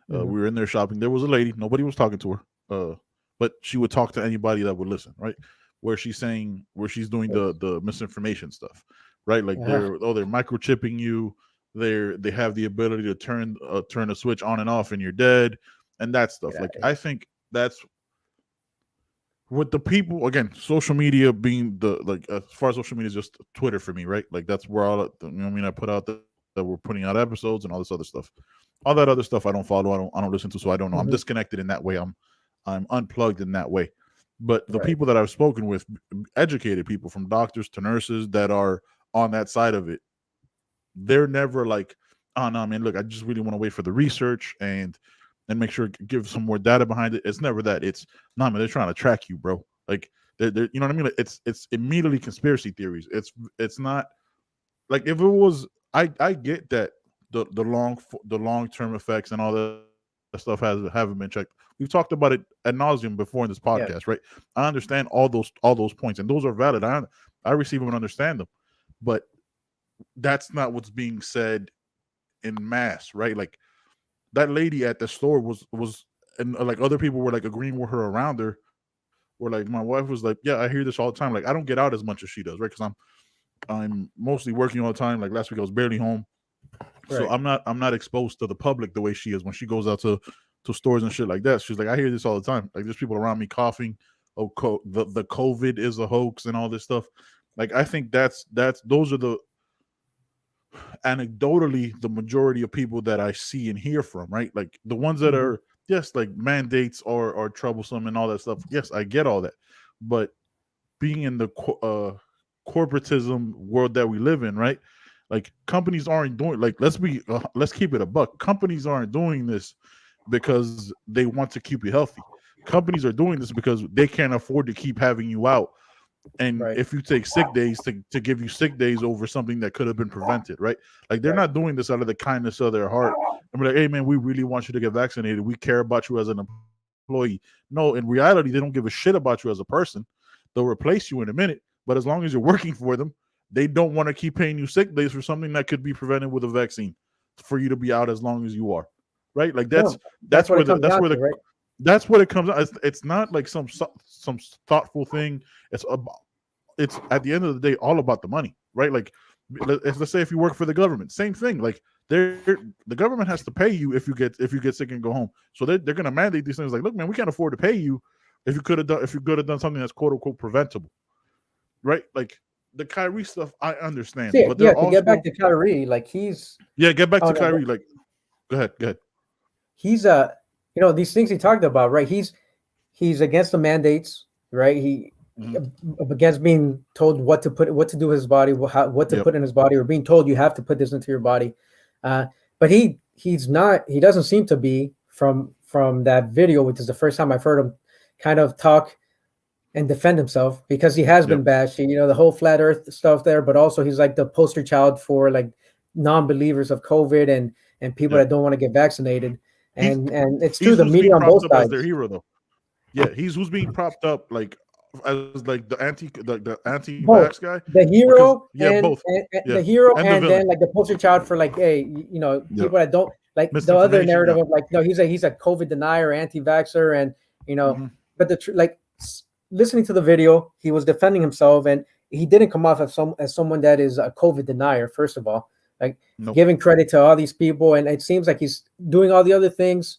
We were in there shopping. There was a lady, nobody was talking to her, but she would talk to anybody that would listen, right? Where she's doing the misinformation stuff, right? Like they're microchipping you. They have the ability to turn a switch on and off and you're dead, and that stuff. Like, I think that's with the people, again, social media being as far as social media is just Twitter for me, right? Like, that's where I put out that we're putting out episodes and all this other stuff. All that other stuff I don't follow, I don't listen to, so I don't know. I'm disconnected in that way. I'm unplugged in that way. But the people that I've spoken with, educated people from doctors to nurses that are on that side of it, they're never like, oh no, man, look, I just really want to wait for the research and make sure give some more data behind it. It's never that. It's no, man, they're trying to track you, bro. Like, they're you know what I mean? Like, it's immediately conspiracy theories. It's not like, if it was, I get that the long term effects and all that stuff haven't been checked. We've talked about it ad nauseum before in this podcast, right? I understand all those points, and those are valid. I receive them and understand them, but that's not what's being said in mass, right? Like, that lady at the store was and like other people were like agreeing with her around her. Where like my wife was like, yeah, I hear this all the time. Like, I don't get out as much as she does, right? Because I'm mostly working all the time. Like, last week I was barely home, so I'm not exposed to the public the way she is when she goes out to stores and shit like that. She's like, I hear this all the time. Like, there's people around me coughing, the COVID is a hoax and all this stuff. Like I think those are the anecdotally the majority of people that I see and hear from, right? Like the ones that are yes, like mandates are troublesome and all that stuff. Yes, I get all that, but being in the corporatism world that we live in, right? Like companies aren't doing like let's keep it a buck. Companies aren't doing this because they want to keep you healthy. Companies are doing this because they can't afford to keep having you out. And if you take sick days to give you sick days over something that could have been prevented, right? Like they're not doing this out of the kindness of their heart. And be like, hey man, we really want you to get vaccinated. We care about you as an employee. No, in reality, they don't give a shit about you as a person. They'll replace you in a minute, but as long as you're working for them, they don't want to keep paying you sick days for something that could be prevented with a vaccine for you to be out as long as you are, right? Like that's where it comes out. It's not like some thoughtful thing. It's at the end of the day all about the money, right? Like let's say if you work for the government, same thing. Like the government has to pay you if you get sick and go home. So they're going to mandate these things. Like, look, man, we can't afford to pay you if you could have done something that's quote unquote preventable, right? Like the Kyrie stuff, I understand, but to get back to Kyrie, like get back to Kyrie. Like, go ahead. He's these things he talked about, right? He's against the mandates, right? He against being told what to do with his body, what to put in his body, or being told you have to put this into your body. But he doesn't seem to be from that video, which is the first time I've heard him kind of talk and defend himself, because he has been bashed, the whole flat earth stuff there, but also he's like the poster child for like non-believers of COVID and people that don't want to get vaccinated. And it's through the media on both sides. As their hero, though. Yeah, he's who's being propped up like as like the anti-vax guy. The hero, both. The hero, and then like the poster child for like, hey, people that don't like the other narrative of like, no, he's a COVID denier, anti-vaxxer, and but listening to the video, he was defending himself, and he didn't come off as someone that is a COVID denier. First of all, like giving credit to all these people, and it seems like he's doing all the other things.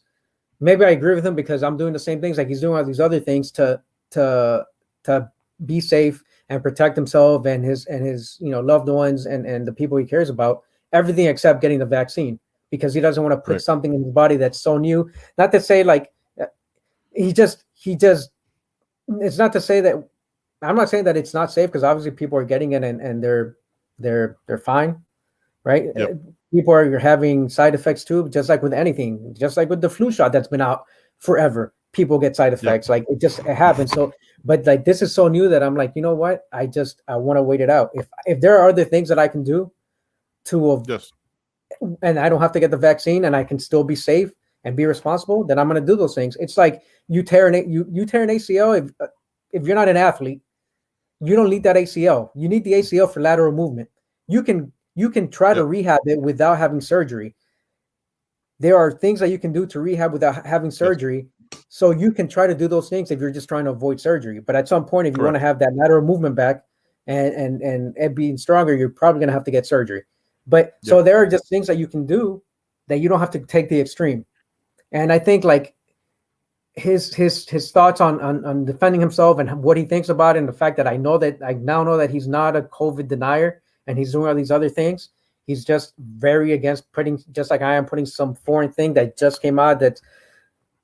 Maybe I agree with him because I'm doing the same things. Like he's doing all these other things to be safe and protect himself and his loved ones and the people he cares about. Everything except getting the vaccine, because he doesn't want to put something in his body that's so new. Not to say like he just. It's not to say that I'm not saying that it's not safe, because obviously people are getting it and they're fine, right? People are having side effects too, just like with anything, just like with the flu shot that's been out forever. People get side effects, like it happens. So, but like this is so new that I'm like, you know what? I want to wait it out. If there are other things that I can do and I don't have to get the vaccine and I can still be safe and be responsible, then I'm going to do those things. It's like you tear an ACL. If you're not an athlete, you don't need that ACL. You need the ACL for lateral movement. You can try to rehab it without having surgery. There are things that you can do to rehab without having surgery. So you can try to do those things if you're just trying to avoid surgery. But at some point, if you want to have that lateral movement back and being stronger, you're probably going to have to get surgery. But so there are just things that you can do that you don't have to take the extreme. And I think like his thoughts on defending himself and what he thinks about it, and the fact that I now know that he's not a COVID denier and he's doing all these other things. He's just very against just like I am, putting some foreign thing that just came out that's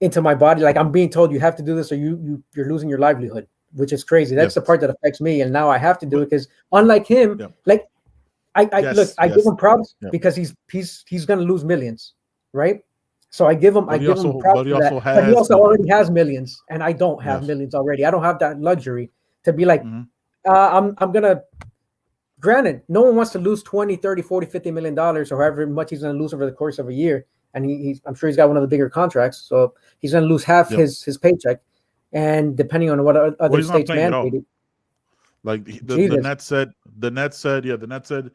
into my body. Like I'm being told you have to do this or you're losing your livelihood, which is crazy. That's the part that affects me. And now I have to do it because unlike him, like I give him props because he's going to lose millions, right? So I give him props for that. But he also already has millions, and I don't have millions already. I don't have that luxury to be like, I'm going to. Granted, no one wants to lose 20, 30, 40, 50 million dollars or however much he's going to lose over the course of a year. And I'm sure he's got one of the bigger contracts. So he's going to lose half his paycheck. And depending on what other states mandated. Like the net said,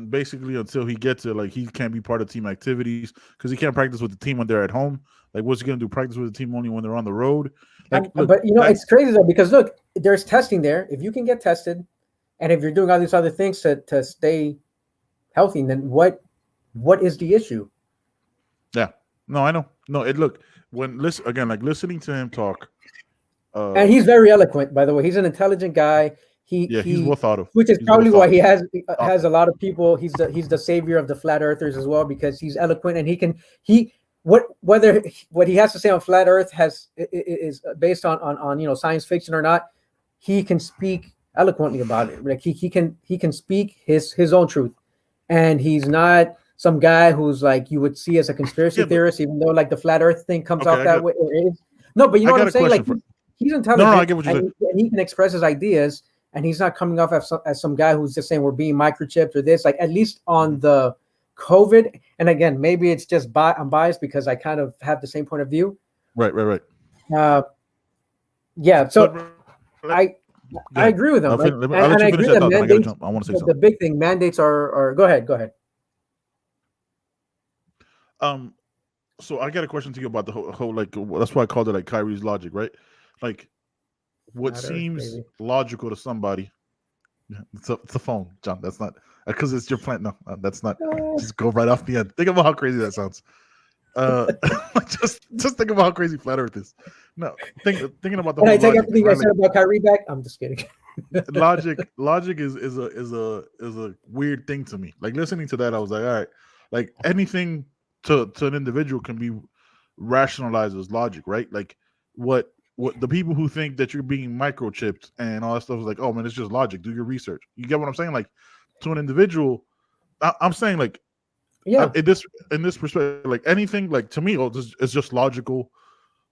basically until he gets it, like he can't be part of team activities because he can't practice with the team when they're at home. Like what's he going to do? Practice with the team only when they're on the road? Like, but it's crazy though, because look, there's testing there. If you can get tested, and if you're doing all these other things to stay healthy, then what is the issue? Yeah, no, I know. No, listening to him talk, And he's very eloquent, by the way. He's an intelligent guy. He's well thought of. Which is probably why he has a lot of people. He's the savior of the flat earthers as well, because he's eloquent and whether what he has to say on flat Earth is based on science fiction or not, he can speak eloquently about it. Like he can speak his own truth, and he's not some guy who's like you would see as a conspiracy theorist, even though like the flat Earth thing comes off that way. No, but you know what I'm saying? Like he's intelligent. No, I get what you're saying. And he can express his ideas. And he's not coming off as some guy who's just saying we're being microchipped or this, like at least on the COVID. And again, maybe it's just I'm biased because I kind of have the same point of view. Right. Yeah. So I agree with him. And I agree that mandates, I want to say something. The big thing, mandates are go ahead. So I got a question to you about the whole like, that's why I called it like Kyrie's logic, right? Like, what seems logical to somebody, it's a phone, John. That's not because it's your plant. No, that's not. Just go right off the end. Think about how crazy that sounds. Just think about how crazy flat Earth is. No, thinking about the whole. Can I take everything I said about Kyrie back? I'm just kidding. Logic is a weird thing to me. Like listening to that, I was like, all right, like anything to an individual can be rationalized as logic, right? Like what the people who think that you're being microchipped and all that stuff is like, oh man, it's just logic. Do your research. You get what I'm saying? Like to an individual, I'm saying like, yeah, in this perspective, like anything, like to me, it's just logical.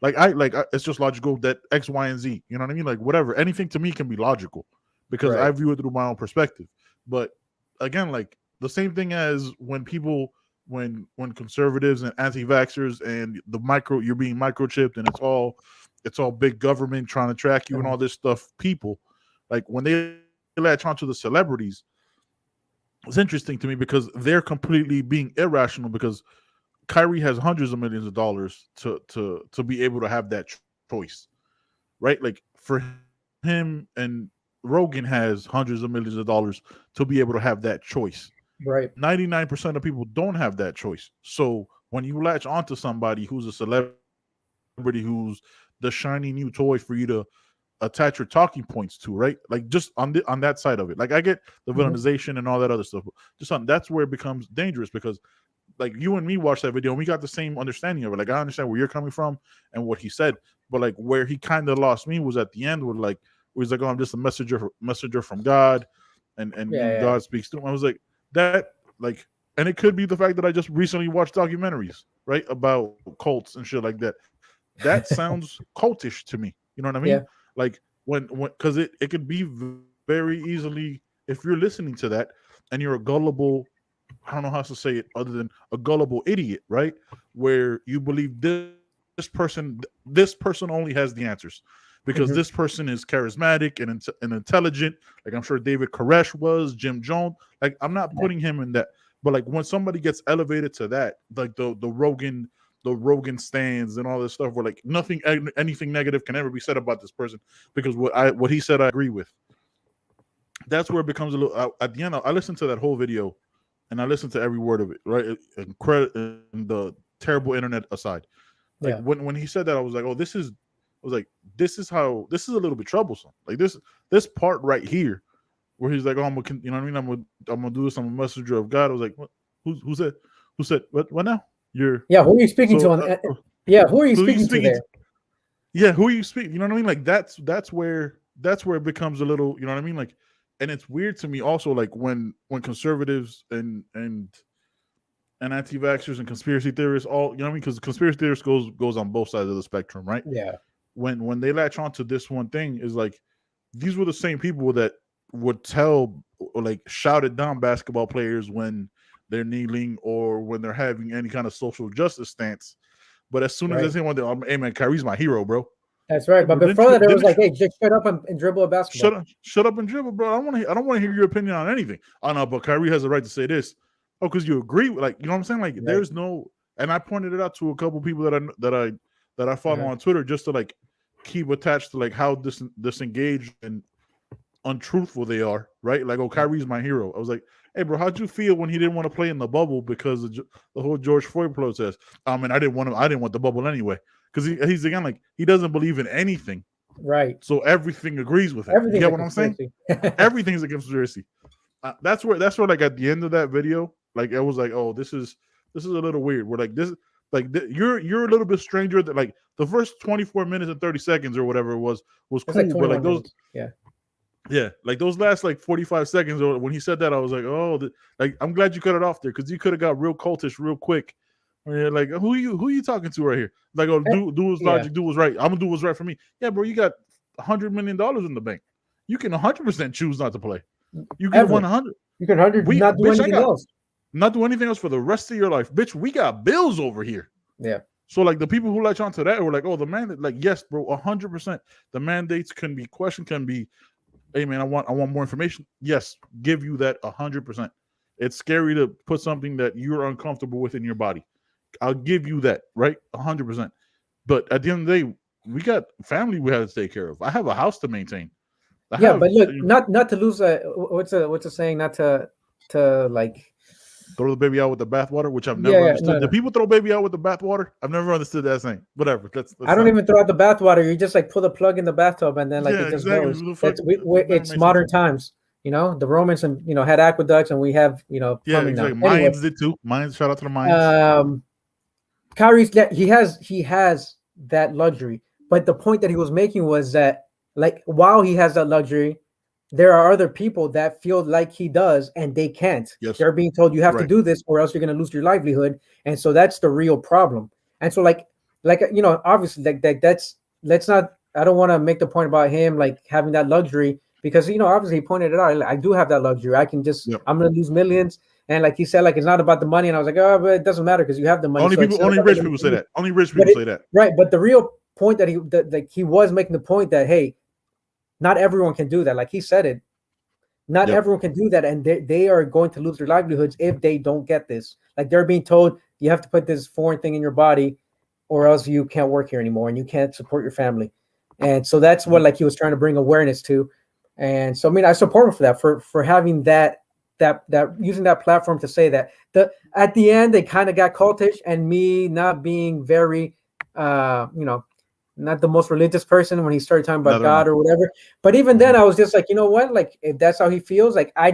Like it's just logical that X, Y, and Z. You know what I mean? Like whatever, anything to me can be logical because I view it through my own perspective. But again, like the same thing as when people, when conservatives and anti-vaxxers and you're being microchipped and it's all big government trying to track you and all this stuff. People, like when they latch onto the celebrities, it's interesting to me because they're completely being irrational because Kyrie has hundreds of millions of dollars to be able to have that choice, right? Like for him, and Rogan has hundreds of millions of dollars to be able to have that choice. Right. 99% of people don't have that choice. So when you latch onto somebody who's a celebrity, who's the shiny new toy for you to attach your talking points to, right? Like just on that side of it. Like I get the villainization and all that other stuff. But that's where it becomes dangerous because like you and me watched that video and we got the same understanding of it. Like I understand where you're coming from and what he said, but like where he kind of lost me was at the end where he's like, oh, I'm just a messenger from God and God speaks to him. I was like, that like, and it could be the fact that I just recently watched documentaries, right, about cults and shit like that. That sounds cultish to me. You know what I mean? Yeah. Like when because it could be very easily, if you're listening to that and you're a gullible, I don't know how to say it other than a gullible idiot, right? Where you believe this person only has the answers because this person is charismatic and intelligent. Like I'm sure David Koresh was, Jim Jones. Like I'm not putting him in that, but like when somebody gets elevated to that, like the Rogan stands and all this stuff, where like anything negative can ever be said about this person because what he said I agree with. That's where it becomes a little. At the end, I listened to that whole video, and I listened to every word of it. Right, and the terrible internet aside, like when he said that, I was like, oh, this is a little bit troublesome. Like this part right here, where he's like, oh, I'm gonna do this. I'm a messenger of God. I was like, what? Who said what now? Who are you speaking to? Who are you speaking to there? Yeah, who are you speaking? You know what I mean? Like that's where it becomes a little, you know what I mean? Like, and it's weird to me also, like when conservatives and anti-vaxxers and conspiracy theorists all, you know what I mean? Because conspiracy theorists goes on both sides of the spectrum, right? Yeah. When they latch onto this one thing, is like these were the same people that would tell or like shouted down basketball players when they're kneeling or when they're having any kind of social justice stance. But as soon as they say one thing, hey man, Kyrie's my hero, bro. That's right. But before that, it was like, hey, just shut up and dribble a basketball. Shut up and dribble, bro. I don't want to hear your opinion on anything. Oh no, but Kyrie has the right to say this. Oh, because you agree with, like, you know what I'm saying? Like there's no, and I pointed it out to a couple people that I follow on Twitter just to like keep attached to like how disengaged and untruthful they are, right? Like, oh, Kyrie's my hero. I was like, hey, bro, how'd you feel when he didn't want to play in the bubble because of the whole George Floyd protest? I mean, I didn't want the bubble anyway because he's again like he doesn't believe in anything Right. So everything agrees with it. You get what I'm saying? Everything's a conspiracy. That's where like at the end of that video, like I was like, oh, this is a little weird. We're like this, like you're a little bit stranger. That like the first 24 minutes and 30 seconds or whatever it was cool, like but like those, minutes. yeah, like those last like 45 seconds or when he said that, I was like, oh, like I'm glad you cut it off there because you could have got real cultish real quick. Like who you talking to right here? Like, oh, do what's logic, do what's right. I'm gonna do what's right for me. Yeah, bro, you got $100 million in the bank. You can 100% choose not to play. You can 100. You can 100 not do anything else. Not do anything else for the rest of your life, bitch. We got bills over here. Yeah. So like the people who latch onto that were like, oh, the mandate, like yes, bro, 100%. The mandates can be questioned, can be, hey man, I want more information. Yes, give you that 100%. It's scary to put something that you're uncomfortable with in your body. I'll give you that, right? 100%. But at the end of the day, we got family we have to take care of. I have a house to maintain. But look, not to lose what's a saying, not to like throw the baby out with the bathwater, which I've never understood. Do people throw baby out with the bathwater? I've never understood that saying. Whatever. I don't even throw out the bathwater. You just like pull the plug in the bathtub and then like it just goes. It's modern times. You know, the Romans and had aqueducts and we have plumbing now. Mayans did too. Mayans, shout out to the Mayans. Kyrie's he has that luxury, but the point that he was making was that like while he has that luxury, there are other people that feel like he does and they can't. Yes. They're being told you have to do this or else you're going to lose your livelihood, and so that's the real problem. And so like obviously like that's let's not. I don't want to make the point about him like having that luxury because obviously he pointed it out. I do have that luxury. I can just I'm going to lose millions. And like he said, like it's not about the money. And I was like, oh, but it doesn't matter because you have the money. Only rich people say that. Only rich people say that. Right. But the real point that he was making the point that, hey, not everyone can do that. Like he said it, not everyone can do that. And they are going to lose their livelihoods if they don't get this. Like they're being told you have to put this foreign thing in your body or else you can't work here anymore and you can't support your family. And so that's what like he was trying to bring awareness to. And so, I mean, I support him for that, for having that using that platform to say that. At the end they kind of got cultish, and me not being very not the most religious person when he started talking about God or whatever, but even then I was just like, you know what, like if that's how he feels, like I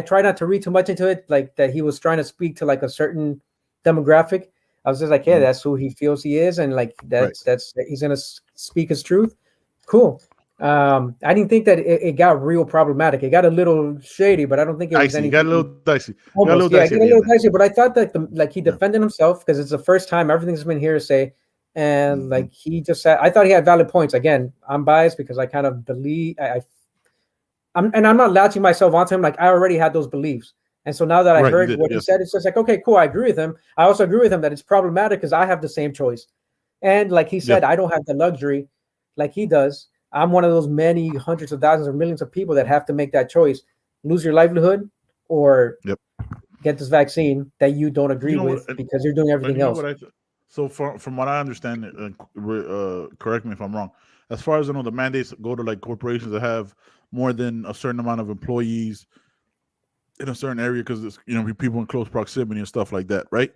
try not to read too much into it, like that he was trying to speak to like a certain demographic. I was just like, yeah, that's who he feels he is, and like that's he's gonna speak his truth. Cool. I didn't think that it got real problematic. It got a little shady, but I don't think it was anything. Got a little dicey. Almost, got a little dicey. But I thought that he defended himself because it's the first time everything's been hearsay, and like he just said, I thought he had valid points. Again, I'm biased because I kind of believe I'm not latching myself onto him. Like I already had those beliefs, and so now that I heard what he said, it's just like, okay, cool. I agree with him. I also agree with him that it's problematic because I have the same choice, and like he said, I don't have the luxury like he does. I'm one of those many hundreds of thousands or millions of people that have to make that choice: lose your livelihood or get this vaccine that you don't agree with because you're doing everything else. So from what I understand, correct me if I'm wrong. As far as I know, the mandates go to like corporations that have more than a certain amount of employees in a certain area because it's people in close proximity and stuff like that, right?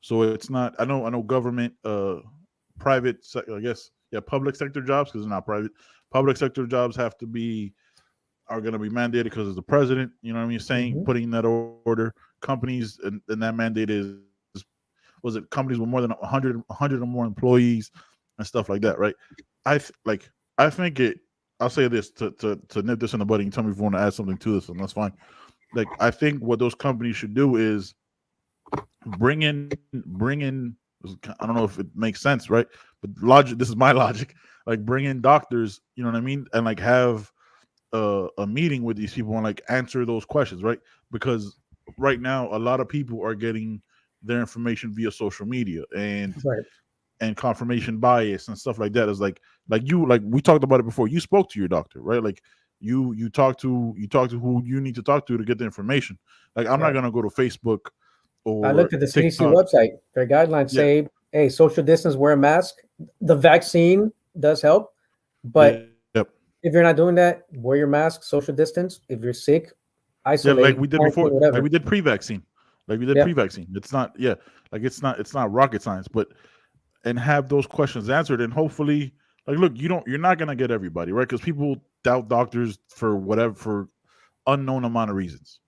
So it's not. I know government, private, I guess, public sector jobs because they're not private. Public sector jobs are going to be mandated because it's the president, saying, putting that order. Companies, and that mandate was it companies with more than 100 or more employees and stuff like that, right? I think I'll say this to nip this in the bud. You can tell me if you want to add something to this, and that's fine. Like, I think what those companies should do is bring in, I don't know if it makes sense, right? But logic, this is my logic. Like, bring in doctors, you know what I mean? And like have a meeting with these people and like answer those questions, right? Because right now a lot of people are getting their information via social media and confirmation bias and stuff like that. Is like we talked about it before. You spoke to your doctor, right? Like you talk to who you need to talk to get the information. Like I'm not gonna go to Facebook or I looked at the CDC website. Their guidelines say, hey, social distance, wear a mask. The vaccine does help, but if you're not doing that, wear your mask, social distance. If you're sick, isolate. Like we did before. Like we did pre-vaccine. Pre-vaccine. It's not rocket science, but and have those questions answered, and hopefully Like, look, you're not gonna get everybody, right? Because people doubt doctors for unknown amount of reasons.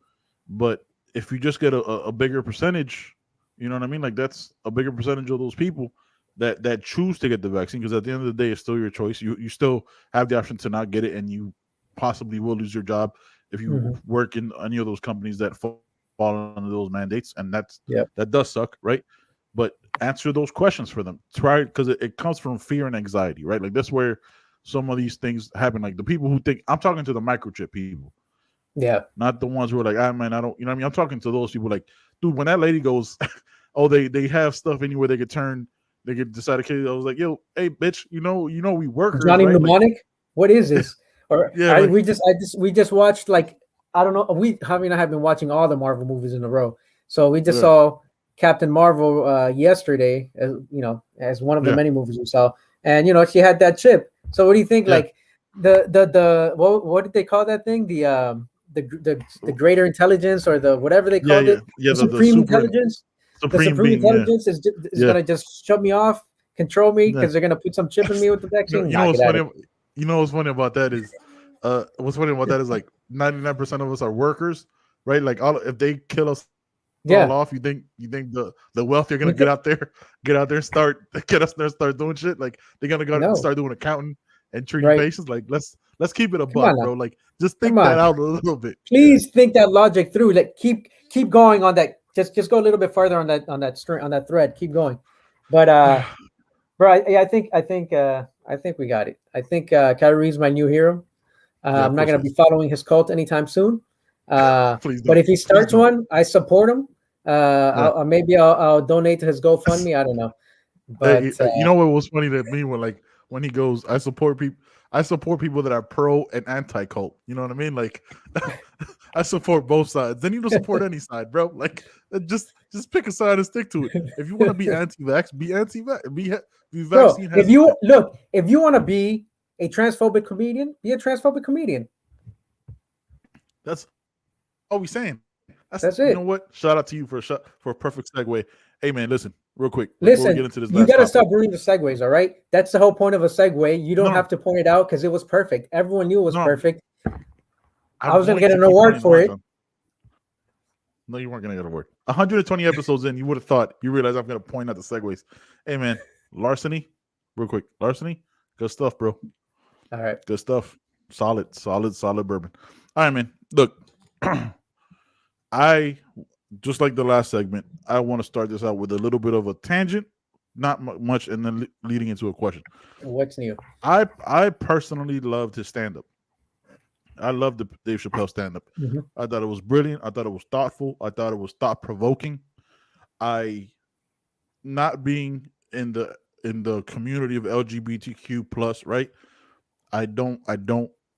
But if you just get a bigger percentage, you know what I mean? Like, that's a bigger percentage of those people that choose to get the vaccine, because at the end of the day, it's still your choice. You still have the option to not get it, and you possibly will lose your job if you work in any of those companies that fall under those mandates, and that does suck, right? But answer those questions for them. Try, because it comes from fear and anxiety, right? Like, that's where some of these things happen. Like, the people who think, I'm talking to the microchip people. Yeah. Not the ones who are like, man, I don't, you know what I mean? I'm talking to those people like, dude, when that lady goes, oh, they have stuff anywhere they could decide to kill you. I was like, yo, hey, bitch, we workers, Johnny right? Mnemonic? Like, what is this? Or yeah, like, we just watched, like, I don't know. Javi and I have been watching all the Marvel movies in a row. So we just saw Captain Marvel yesterday, as one of the many movies we saw. And she had that chip. So what do you think? Yeah. Like the what did they call that thing? The greater intelligence, or the whatever they called it. Yeah, the supreme intelligence. The supreme being, intelligence is gonna just shut me off, control me, because they're gonna put some chip in me with the vaccine. You know what's funny? You know what's funny about that is, like 99% of us are workers, right? Like, if they kill us all off, you think the wealthy are gonna get out there and start doing shit? Like, they're gonna start doing accounting and treating patients. Like, let's keep it a buck, bro. Like, just think that out a little bit. Please think that logic through. Like, keep going on that. Just go a little bit further on that thread. Keep going. But bro, I think we got it. I think Kyrie's my new hero. I'm not gonna be following his cult anytime soon. But if he starts one, I support him. I'll donate to his GoFundMe. I don't know. But you know what was funny to me when he goes, I support people that are pro and anti cult. You know what I mean? Like, I support both sides. Then you don't support any side, bro. Like, just pick a side and stick to it. If you want to be anti-vax, be anti-vax. Be vaccine. Bro, if you want to be a transphobic comedian, be a transphobic comedian. That's all we saying. That's it. You know what? Shout out to you for a perfect segue. Hey, man, listen, real quick. Listen, we get into this you got to stop ruining the segues, all right? That's the whole point of a segue. You don't have to point it out, because it was perfect. Everyone knew it was perfect. I was going to get an award for it. No, you weren't going to get an award. 120 episodes in, you would have thought, you realize I'm going to point out the segues. Hey, man, Larceny, real quick. Larceny, good stuff, bro. All right. Good stuff. Solid bourbon. All right, man. Look, I, just like the last segment, I want to start this out with a little bit of a tangent, not much, and then leading into a question. What's new? I personally loved his stand-up. I loved the Dave Chappelle stand-up. Mm-hmm. I thought it was brilliant. I thought it was thoughtful. I thought it was thought-provoking. Not being in the community of LGBTQ plus, right? I don't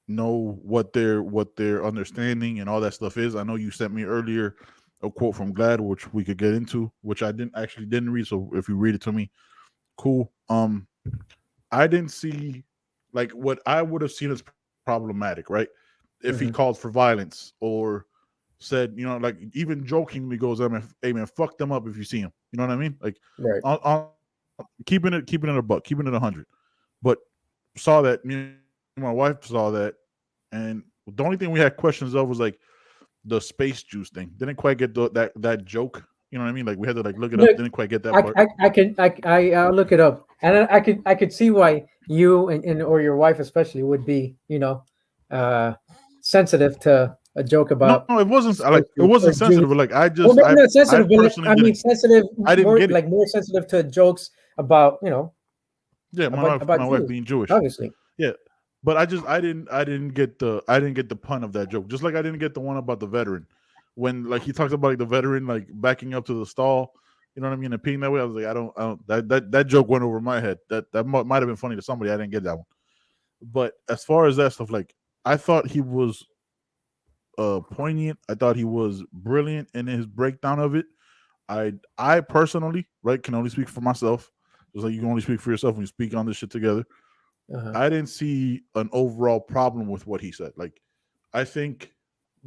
know what their understanding and all that stuff is. I know you sent me earlier a quote from Glad, which we could get into, which I didn't read. So if you read it to me, cool. I didn't see, like, what I would have seen as problematic, right? If he called for violence or said, like, even jokingly goes, hey man, fuck them up if you see him. You know what I mean? Like, right. Keeping it a buck, keeping it 100. But saw that, my wife saw that, and the only thing we had questions of was like the space juice thing. Didn't quite get that joke. You know what I mean? Like, we had to look it up. Didn't quite get that part. I'll look it up, and I could see why you and or your wife especially would be sensitive to a joke about. No, it wasn't sensitive. But like, I just, not sensitive, but I mean sensitive. I didn't get it. More sensitive to jokes about Yeah, my wife being Jewish, obviously. Yeah, but I didn't get the pun of that joke. Just like I didn't get the one about the veteran, when like he talks about like the veteran like backing up to the stall. You know what I mean? And peeing that way, I was like, I don't. That joke went over my head. That might have been funny to somebody. I didn't get that one. But as far as that stuff, like, I thought he was poignant. I thought he was brilliant in his breakdown of it. I personally, right, can only speak for myself. Just like you can only speak for yourself when you speak on this shit together. I didn't see an overall problem with what he said. Like, I think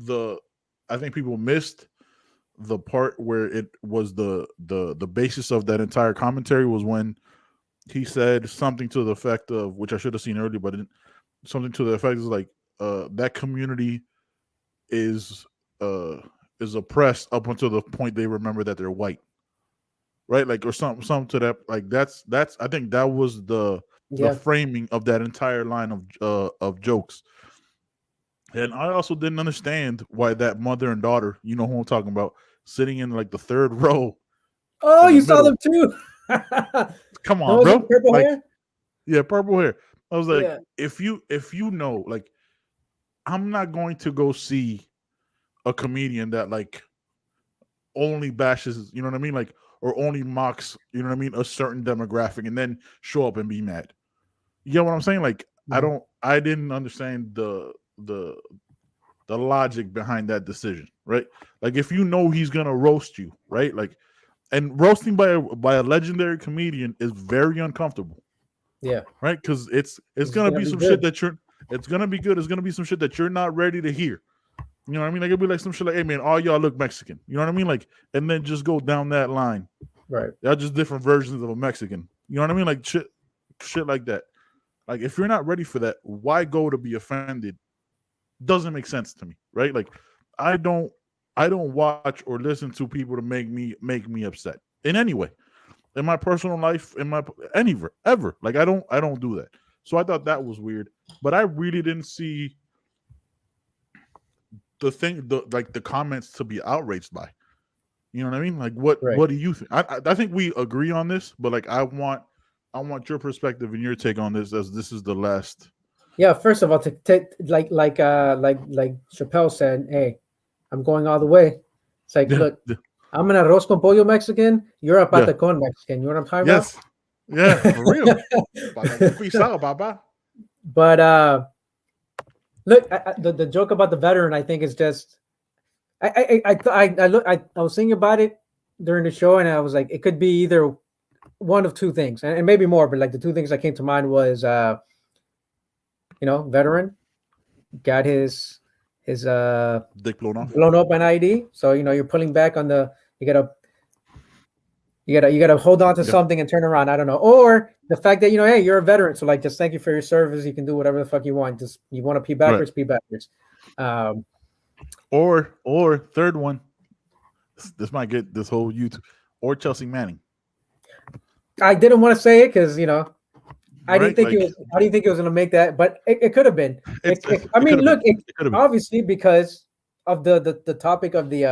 people missed the part where it was the basis of that entire commentary was when he said something to the effect of, which I should have seen earlier, but something to the effect is like that community is uh is oppressed up until the point they remember that they're white, right? Like, or something to that. Like that's I think that was the framing of that entire line of jokes. And I also didn't understand why that mother and daughter, you know who I'm talking about, sitting in like the third row. Oh, you saw them too. Come on, bro. Purple like, hair? Yeah, purple hair. I was like, yeah. if you know, like, I'm not going to go see a comedian that like only bashes, you know what I mean? Like, or only mocks, you know what I mean, a certain demographic and then show up and be mad. You get what I'm saying? Like, I didn't understand the logic behind that decision, right? Like, if you know he's gonna roast you, right? Like, and roasting by a legendary comedian is very uncomfortable. Yeah. Right? Because it's gonna be some shit that you're. It's gonna be good. It's gonna be some shit that you're not ready to hear. You know what I mean? Like, it'll be like some shit like, "Hey man, all y'all look Mexican." You know what I mean? Like, and then just go down that line. Right. Y'all just different versions of a Mexican. You know what I mean? Like shit like that. Like, if you're not ready for that, why go to be offended? Doesn't make sense to me, right? Like, I don't watch or listen to people to make me upset in any way, in my personal life, in my anywhere ever. Like, I don't do that. So I thought that was weird, but I really didn't see the comments to be outraged by. You know what I mean? Like, what do you think? I think we agree on this, but like, I want your perspective and your take on this, as this is the last. Yeah, first of all, like Chappelle said, hey, I'm going all the way. It's like, look, I'm an arroz con pollo Mexican. You're a patacon Mexican. You know what I'm talking about? Yeah, for real. But look, the joke about the veteran, I think, is just, I was thinking about it during the show, and I was like, it could be either one of two things, and maybe more, but like the two things that came to mind was, veteran got his dick blown up on ID. So you're pulling back on you gotta hold on to something and turn around. I don't know. Or the fact that hey, you're a veteran, so like, just thank you for your service. You can do whatever the fuck you want. Just, you want to pee backwards, pee backwards. Or third one. This might get this whole YouTube. Or Chelsea Manning. I didn't want to say it because I didn't think it was going to make that, but it could have been. I mean, look, obviously, because of the topic of the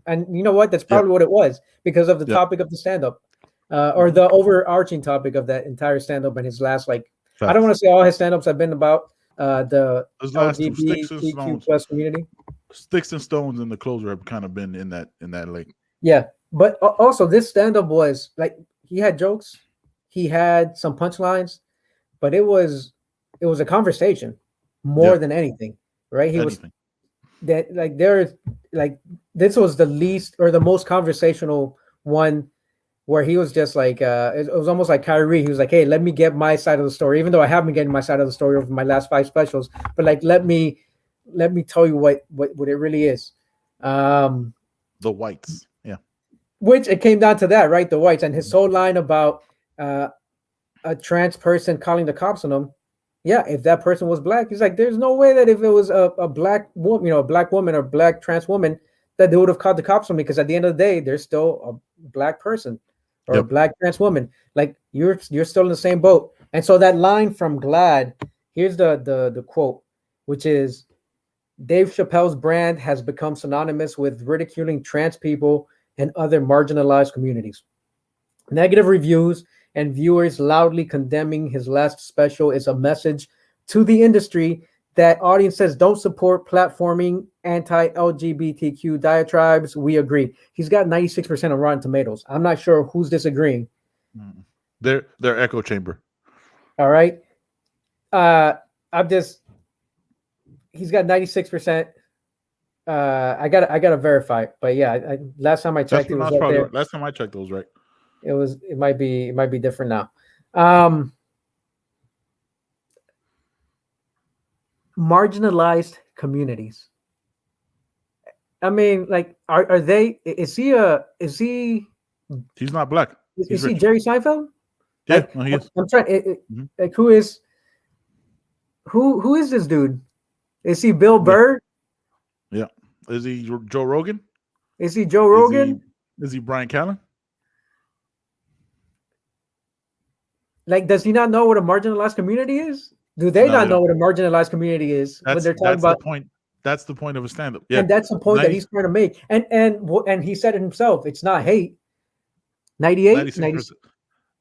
and you know what? That's probably what it was, because of the topic of the stand-up, or the overarching topic of that entire stand-up, and his last, like, I don't want to say all his stand-ups have been about the LGBTQ plus community. Sticks and Stones and the Closer have kind of been in that lane. Yeah, but also this stand-up was like, he had jokes, he had some punchlines, but it was a conversation more than anything, right? Was that, like, this was the least or the most conversational one, where he was just like, it was almost like Kyrie. He was like, hey, let me get my side of the story, even though I haven't been getting my side of the story over my last 5 specials, but like, let me tell you what it really is. The whites. Yeah. Which it came down to that, right? The whites, and his whole line about a trans person calling the cops on him. Yeah, if that person was black, he's like, there's no way that if it was a black woman, a black woman or black trans woman, that they would have called the cops on me, because at the end of the day, there's still a black person or a black trans woman. Like, you're still in the same boat. And so that line from Glad, here's the quote, which is, Dave Chappelle's brand has become synonymous with ridiculing trans people and other marginalized communities. Negative reviews and viewers loudly condemning his last special is a message to the industry that audiences don't support platforming anti-LGBTQ diatribes. We agree. He's got 96% on Rotten Tomatoes. I'm not sure who's disagreeing. They're echo chamber. All right. He's got 96%. I gotta verify it, but yeah, last time I checked, it was right there. Last time I checked, it was right. It might be different now. Marginalized communities. I mean, like, are they? Is he? He's not black. Is he Jerry Seinfeld? Like, no, he is. I'm trying. Like, who is this dude? Is he Bill Burr? Yeah. Is he Joe Rogan? Is he Joe Rogan? Is he Brian Callen? Like, does he not know what a marginalized community is? Do they not know what a marginalized community is when they're talking about the point? That's the point of a stand-up. Yeah. And that's the point that he's trying to make. And he said it himself. It's not hate. 98?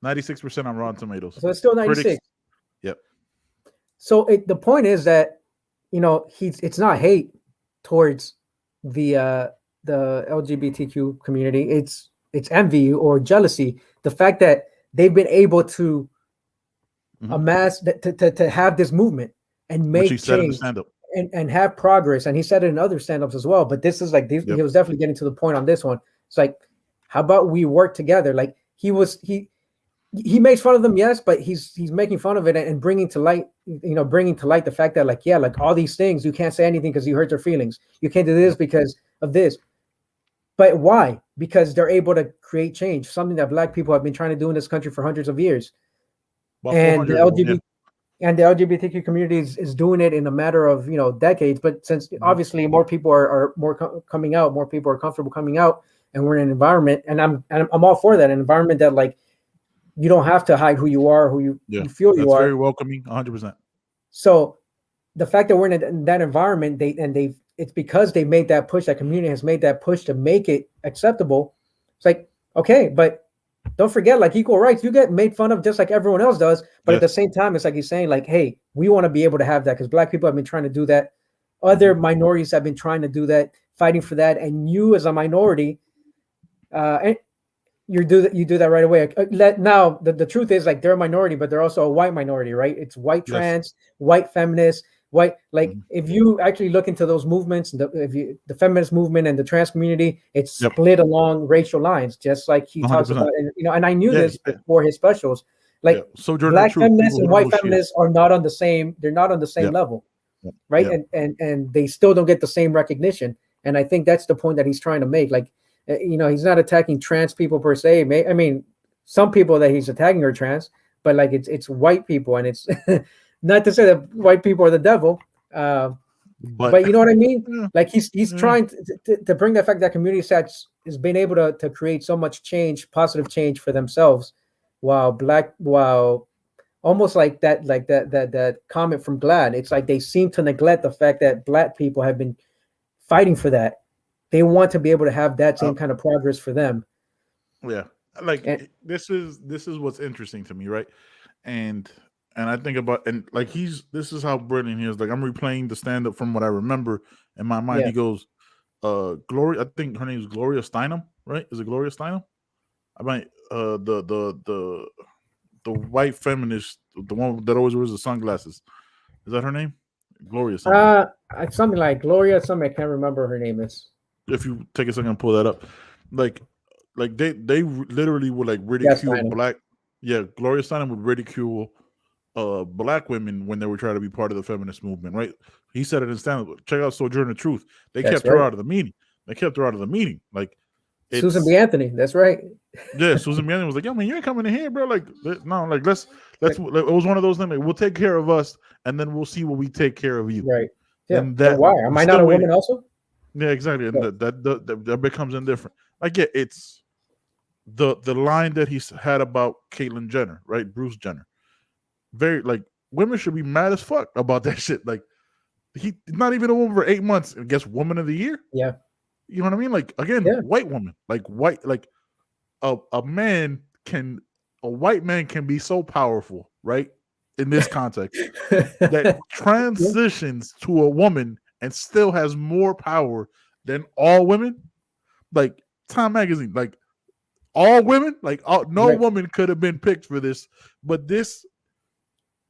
96% on Rotten Tomatoes. So it's still 96. Yep. So the point is that, it's not hate towards the LGBTQ community. It's envy or jealousy. The fact that they've been able to amass to have this movement and make change and have progress. And he said it in other stand-ups as well. But this is like he was definitely getting to the point on this one. It's like, how about we work together? Like he makes fun of them, yes, but he's making fun of it and bringing to light the fact that, like, all these things, you can't say anything because you hurt their feelings. You can't do this because of this. But why? Because they're able to create change, something that Black people have been trying to do in this country for hundreds of years. And the LGBTQ community is doing it in a matter of decades. But since obviously more people are coming out, more people are comfortable coming out, and we're in an environment, and I'm all for that, an environment that, like, you don't have to hide who you are, who you feel you are. Very welcoming, 100%. So the fact that we're in that environment, it's because they made that push. That community has made that push to make it acceptable. It's like, okay, but don't forget, like, equal rights, you get made fun of just like everyone else does. But at the same time, it's like he's saying, like, hey, we want to be able to have that because Black people have been trying to do that. Other minorities have been trying to do that, fighting for that. And you, as a minority, and you do that right away. Now, the truth is, like, they're a minority, but they're also a white minority, right? It's white trans, white feminists, white, like, if you actually look into those movements, the feminist movement and the trans community, it's split along racial lines, just like he 100%. Talks about, and I knew this before his specials. Like, Black feminists and white feminists are not on the same, they're not on the same level, right? And they still don't get the same recognition. And I think that's the point that he's trying to make. Like, he's not attacking trans people per se. I mean, some people that he's attacking are trans, but, like, it's white people, and it's not to say that white people are the devil, but you know what I mean? Like, he's trying to bring the fact that community has been able to create so much change, positive change for themselves, while almost like that comment from Glad. It's like they seem to neglect the fact that Black people have been fighting for that. They want to be able to have that same kind of progress for them. Yeah, like, this is what's interesting to me, right? And I think about, and like, this is how brilliant he is. Like, I'm replaying the stand-up from what I remember in my mind. He goes, Gloria, I think her name is Gloria Steinem, right? Is it Gloria Steinem? I might the white feminist, the one that always wears the sunglasses. Is that her name? Gloria something. Something like Gloria, something I can't remember her name is. If you take a second and pull that up, like they literally would, like, ridicule Black. Yeah, Gloria Steinem would ridicule Black women when they were trying to be part of the feminist movement, right? He said it in stand-up. Check out Sojourner Truth. They kept her out of the meeting. Like, Susan B. Anthony. That's right. Yeah, Susan B. Anthony was like, "Yo, man, you ain't coming in here, bro. Like, no, like, let's." It was one of those things. Like, we'll take care of us, and then we'll see what we take care of you. Right. Yeah. And that, why am I not a woman also? Yeah, exactly. And that becomes indifferent. Like, yeah, it's the line that he had about Caitlyn Jenner, right? Bruce Jenner. Very, like, women should be mad as fuck about that shit. Like, he not even a woman for 8 months. I guess Woman of the Year. Yeah. You know what I mean? Like, again, white woman. Like, white, like a white man can be so powerful, right? In this context, that transitions to a woman and still has more power than all women. Like, Time Magazine, like, all women, like, no woman could have been picked for this, but this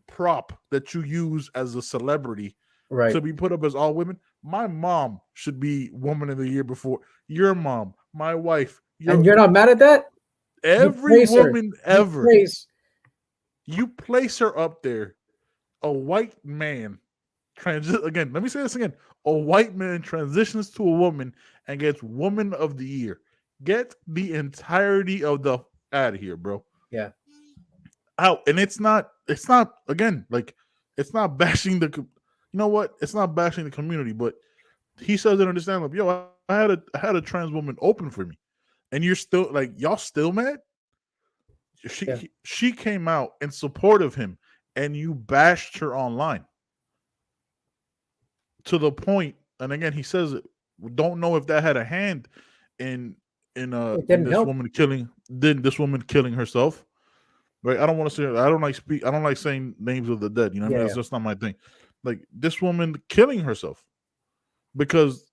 prop that you use as a celebrity to be put up as all women. My mom should be Woman of the Year before your mom, my wife. And you're not mad at that? Every woman ever. You place her up there. A white man again, let me say this again. A white man transitions to a woman and gets Woman of the Year. Get the entirety of the out of here, bro. Yeah. out, and it's not again, like, it's not bashing the, you know what? It's not bashing the community, but he says it on the stand up. Yo, I had a trans woman open for me, and you're still like, y'all still mad? She came out in support of him, and you bashed her online to the point. And again, he says it. Don't know if that had a hand in in this woman killing herself. Right? I don't want to say, I don't like saying names of the dead. You know what I mean? It's just not my thing. Like, this woman killing herself because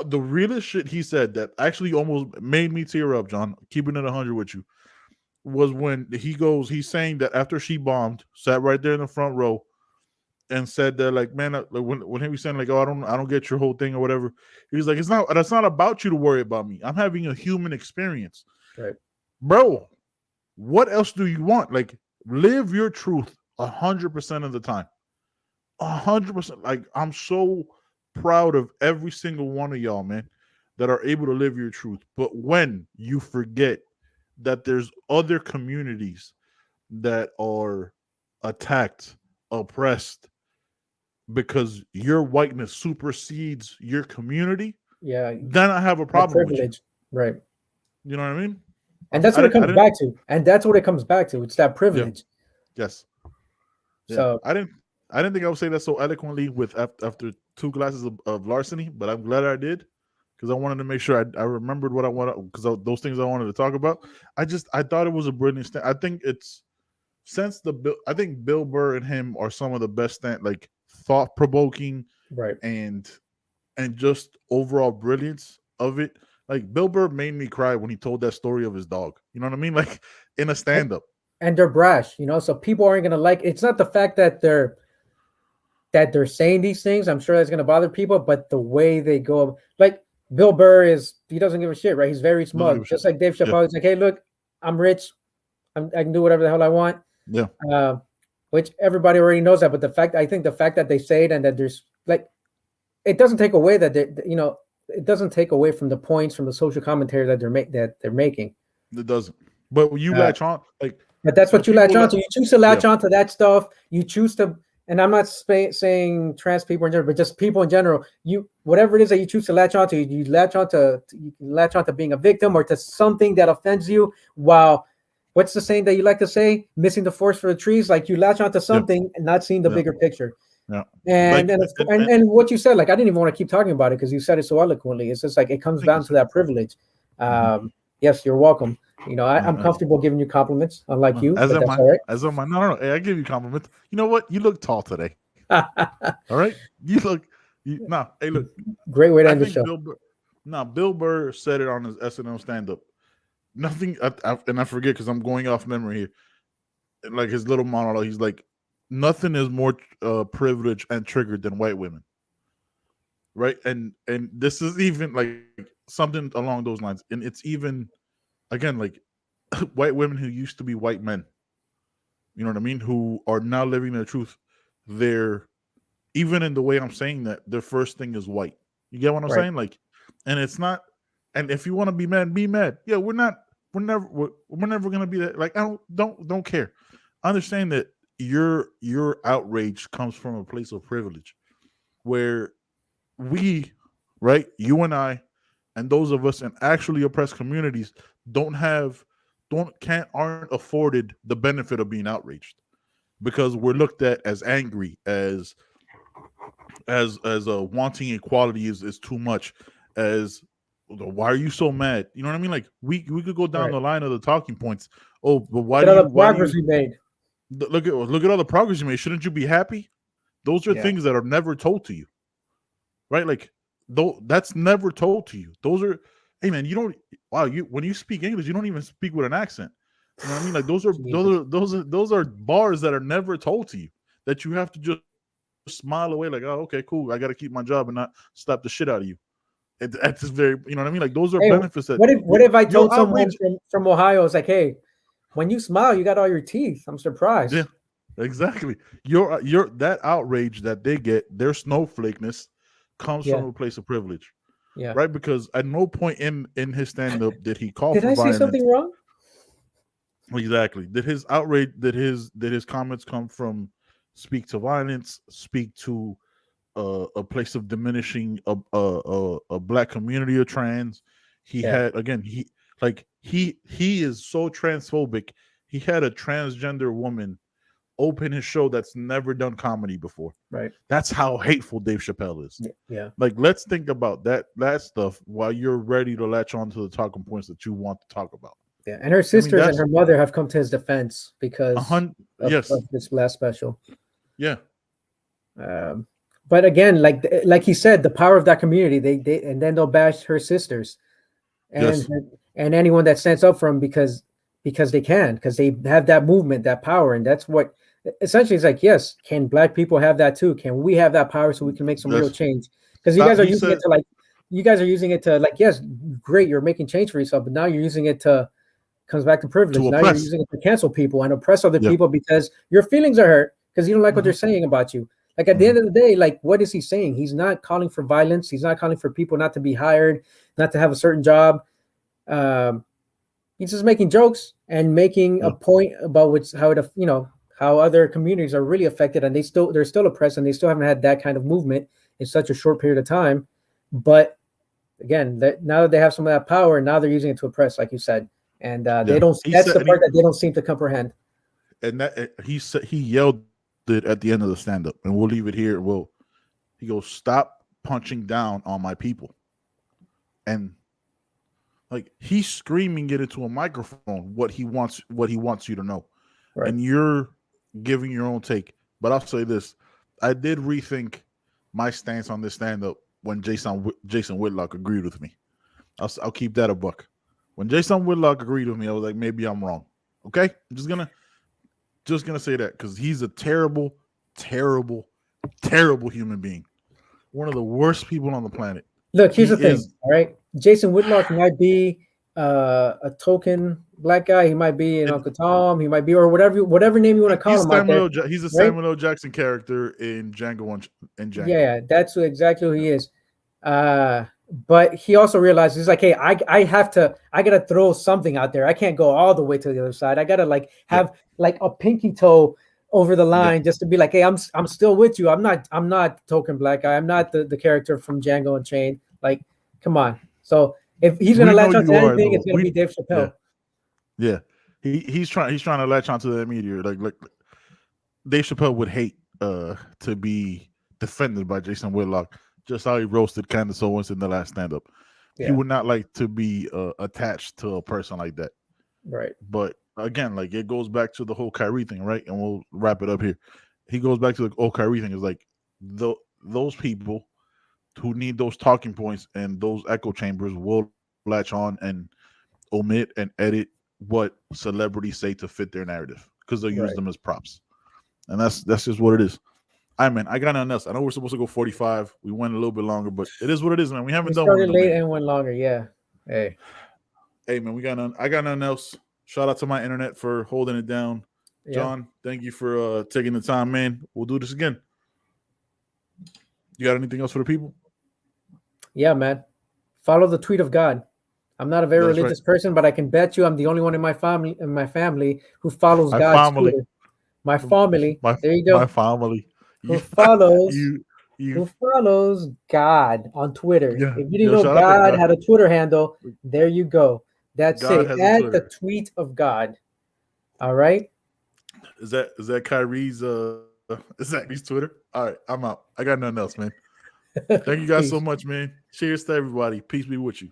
the realest shit he said that actually almost made me tear up, John, keeping it 100 with you, was when he's saying that after she bombed, sat right there in the front row and said that, like, man, like, when he was saying, like, oh, I don't get your whole thing or whatever, he's like, that's not about you to worry about me. I'm having a human experience. Right. Bro, what else do you want? Like, live your truth 100% of the time. 100%. Like, I'm so proud of every single one of y'all, man, that are able to live your truth. But when you forget that there's other communities that are attacked, oppressed, because your whiteness supersedes your community, then I have a problem with you. Right. You know what I mean? And that's what it comes back to. And that's what it comes back to. It's that privilege. Yeah. Yes. Yeah. So I didn't think I would say that so eloquently with after 2 glasses of larceny, but I'm glad I did, because I wanted to make sure I remembered what I wanted, because those things I wanted to talk about. I thought it was a brilliant stand. I think it's I think Bill Burr and him are some of the best like thought provoking, right, and just overall brilliance of it. Like, Bill Burr made me cry when he told that story of his dog. You know what I mean? Like, in a stand up. And they're brash, so people aren't gonna like. It's not the fact that they're saying these things. I'm sure that's gonna bother people, but the way they go, like Bill Burr he doesn't give a shit, right? He's very smug, just like Dave Chappelle. He's like, hey, look, I'm rich, I can do whatever the hell I want. Yeah. Which everybody already knows that, but I think the fact that they say it and that there's like, it doesn't take away that it doesn't take away from the points, from the social commentary that they're making. It doesn't. But you latch on, like. But that's what you latch on to. You choose to latch on to that stuff. You choose to, and I'm not saying trans people in general, but just people in general. Whatever it is that you choose to latch on to, you latch on to being a victim or to something that offends you. Wow. What's the saying that you like to say? Missing the forest for the trees. Like, you latch onto something and not seeing the bigger picture. Yeah. And and what you said, like, I didn't even want to keep talking about it because you said it so eloquently. It's just like, it comes down to that privilege. Yes, you're welcome. I'm comfortable giving you compliments, unlike you. As am I. All right. As am I. No. Hey, I give you compliments. You know what? You look tall today. All right. You look. Hey, look. Great way to end the show. Bill Burr said it on his SNL stand-up. Nothing, and I forget because I'm going off memory here. Like, his little monologue, he's like, nothing is more privileged and triggered than white women. Right. And this is even like something along those lines. And it's even, again, like, white women who used to be white men, you know what I mean, who are now living their truth. They're, even in the way I'm saying that, their first thing is white. You get what I'm saying? Like, and it's not, and if you want to be mad, be mad. Yeah, we're never gonna be that. Like, I don't care. I understand that your outrage comes from a place of privilege, where we, right, you and I, and those of us in actually oppressed communities aren't afforded the benefit of being outraged, because we're looked at as angry, as wanting equality is too much, as, why are you so mad? You know what I mean? Like, we could go down the line of the talking points. Oh, but why do you progress you made? Look at all the progress you made. Shouldn't you be happy? Those are things that are never told to you, right? Like, that's never told to you. Those are, hey man, you don't. Wow, when you speak English, you don't even speak with an accent. You know what I mean? Like, those are bars that are never told to you, that you have to just smile away. Like, oh, okay, cool. I got to keep my job and not slap the shit out of you. At this very, you know what I mean? Like, those are benefits. That what if I told someone from Ohio, it's like, hey, when you smile, you got all your teeth. I'm surprised. Yeah, exactly. Your that outrage that they get, their snowflakeness, comes from a place of privilege. Yeah. Right? Because at no point in his stand-up did he call for violence. Did I say something wrong? Exactly. Did his outrage? Did his comments come from speak to violence? Speak to a place of diminishing a black community of trans? He Yeah. had again. He is so transphobic. He had a transgender woman open his show that's never done comedy before. Right. That's how hateful Dave Chappelle is. Yeah. Like, let's think about that stuff while you're ready to latch on to the talking points that you want to talk about. Yeah. And her sisters and her mother have come to his defense because of this last special. Yeah. But again, like he said, the power of that community, they and then they'll bash her sisters and anyone that stands up for him because they can, because they have that movement, that power. And that's what essentially it's like, yes, can black people have that too? Can we have that power so we can make some real change? Because you guys are using it to yes, great, you're making change for yourself, but now you're using it to comes back to privilege. Now you're using it to cancel people and oppress other people because your feelings are hurt because you don't like what they're saying about you. Like at the end of the day, like what is he saying? He's not calling for violence. He's not calling for people not to be hired, not to have a certain job. He's just making jokes and making a point about how other communities are really affected, and they're still oppressed, and they still haven't had that kind of movement in such a short period of time. But again, now that they have some of that power, now they're using it to oppress, like you said, and they don't. That's the part that they don't seem to comprehend. And that he yelled it at the end of the stand-up, and we'll leave it here. He goes, "Stop punching down on my people," and like he's screaming it into a microphone what he wants you to know, right. And you're giving your own take. But I'll say this: I did rethink my stance on this stand-up when Jason Whitlock agreed with me. I'll keep that a buck. When Jason Whitlock agreed with me, I was like, maybe I'm wrong. Okay, I'm just gonna say that because he's a terrible, terrible, terrible human being. One of the worst people on the planet. Look, here's the thing. All right, Jason Whitlock might be a token black guy. He might be an Uncle Tom. He might be, or whatever name you want to call him. He's a Samuel L. Jackson character in Django. Yeah, that's exactly who he is. But he also realizes he's like, hey, I gotta throw something out there. I can't go all the way to the other side. I gotta have a pinky toe over the line just to be like, hey, I'm still with you. I'm not token black guy. I'm not the character from Django Unchained. Like, come on. So if he's gonna latch on to anything, it's gonna be Dave Chappelle. Yeah. He's trying to latch onto that meteor. Like Dave Chappelle would hate to be defended by Jason Whitlock. Just how he roasted Candace Owens in the last stand-up. Yeah. He would not like to be attached to a person like that. Right. But again, like it goes back to the whole Kyrie thing, right? And we'll wrap it up here. He goes back to the whole Kyrie thing. Is like those people who need those talking points and those echo chambers will latch on and omit and edit what celebrities say to fit their narrative because they'll use them as props. And that's just what it is. I got nothing else. I know we're supposed to go 45. We went a little bit longer, but it is what it is, man. We started late and went longer. Yeah. Hey, man. I got nothing else. Shout out to my internet for holding it down. John, thank you for taking the time, man. We'll do this again. You got anything else for the people? Yeah, man. Follow the tweet of God. I'm not a very religious person, but I can bet you I'm the only one in my family who follows God's Twitter. My family. There you go. My family. Who follows God on Twitter. Yeah. If you didn't know God had a Twitter handle, there you go. That's it. Add the tweet of God. All right. Is that Kyrie's is that his Twitter? All right, I'm out. I got nothing else, man. Thank you guys so much, man. Cheers to everybody. Peace be with you.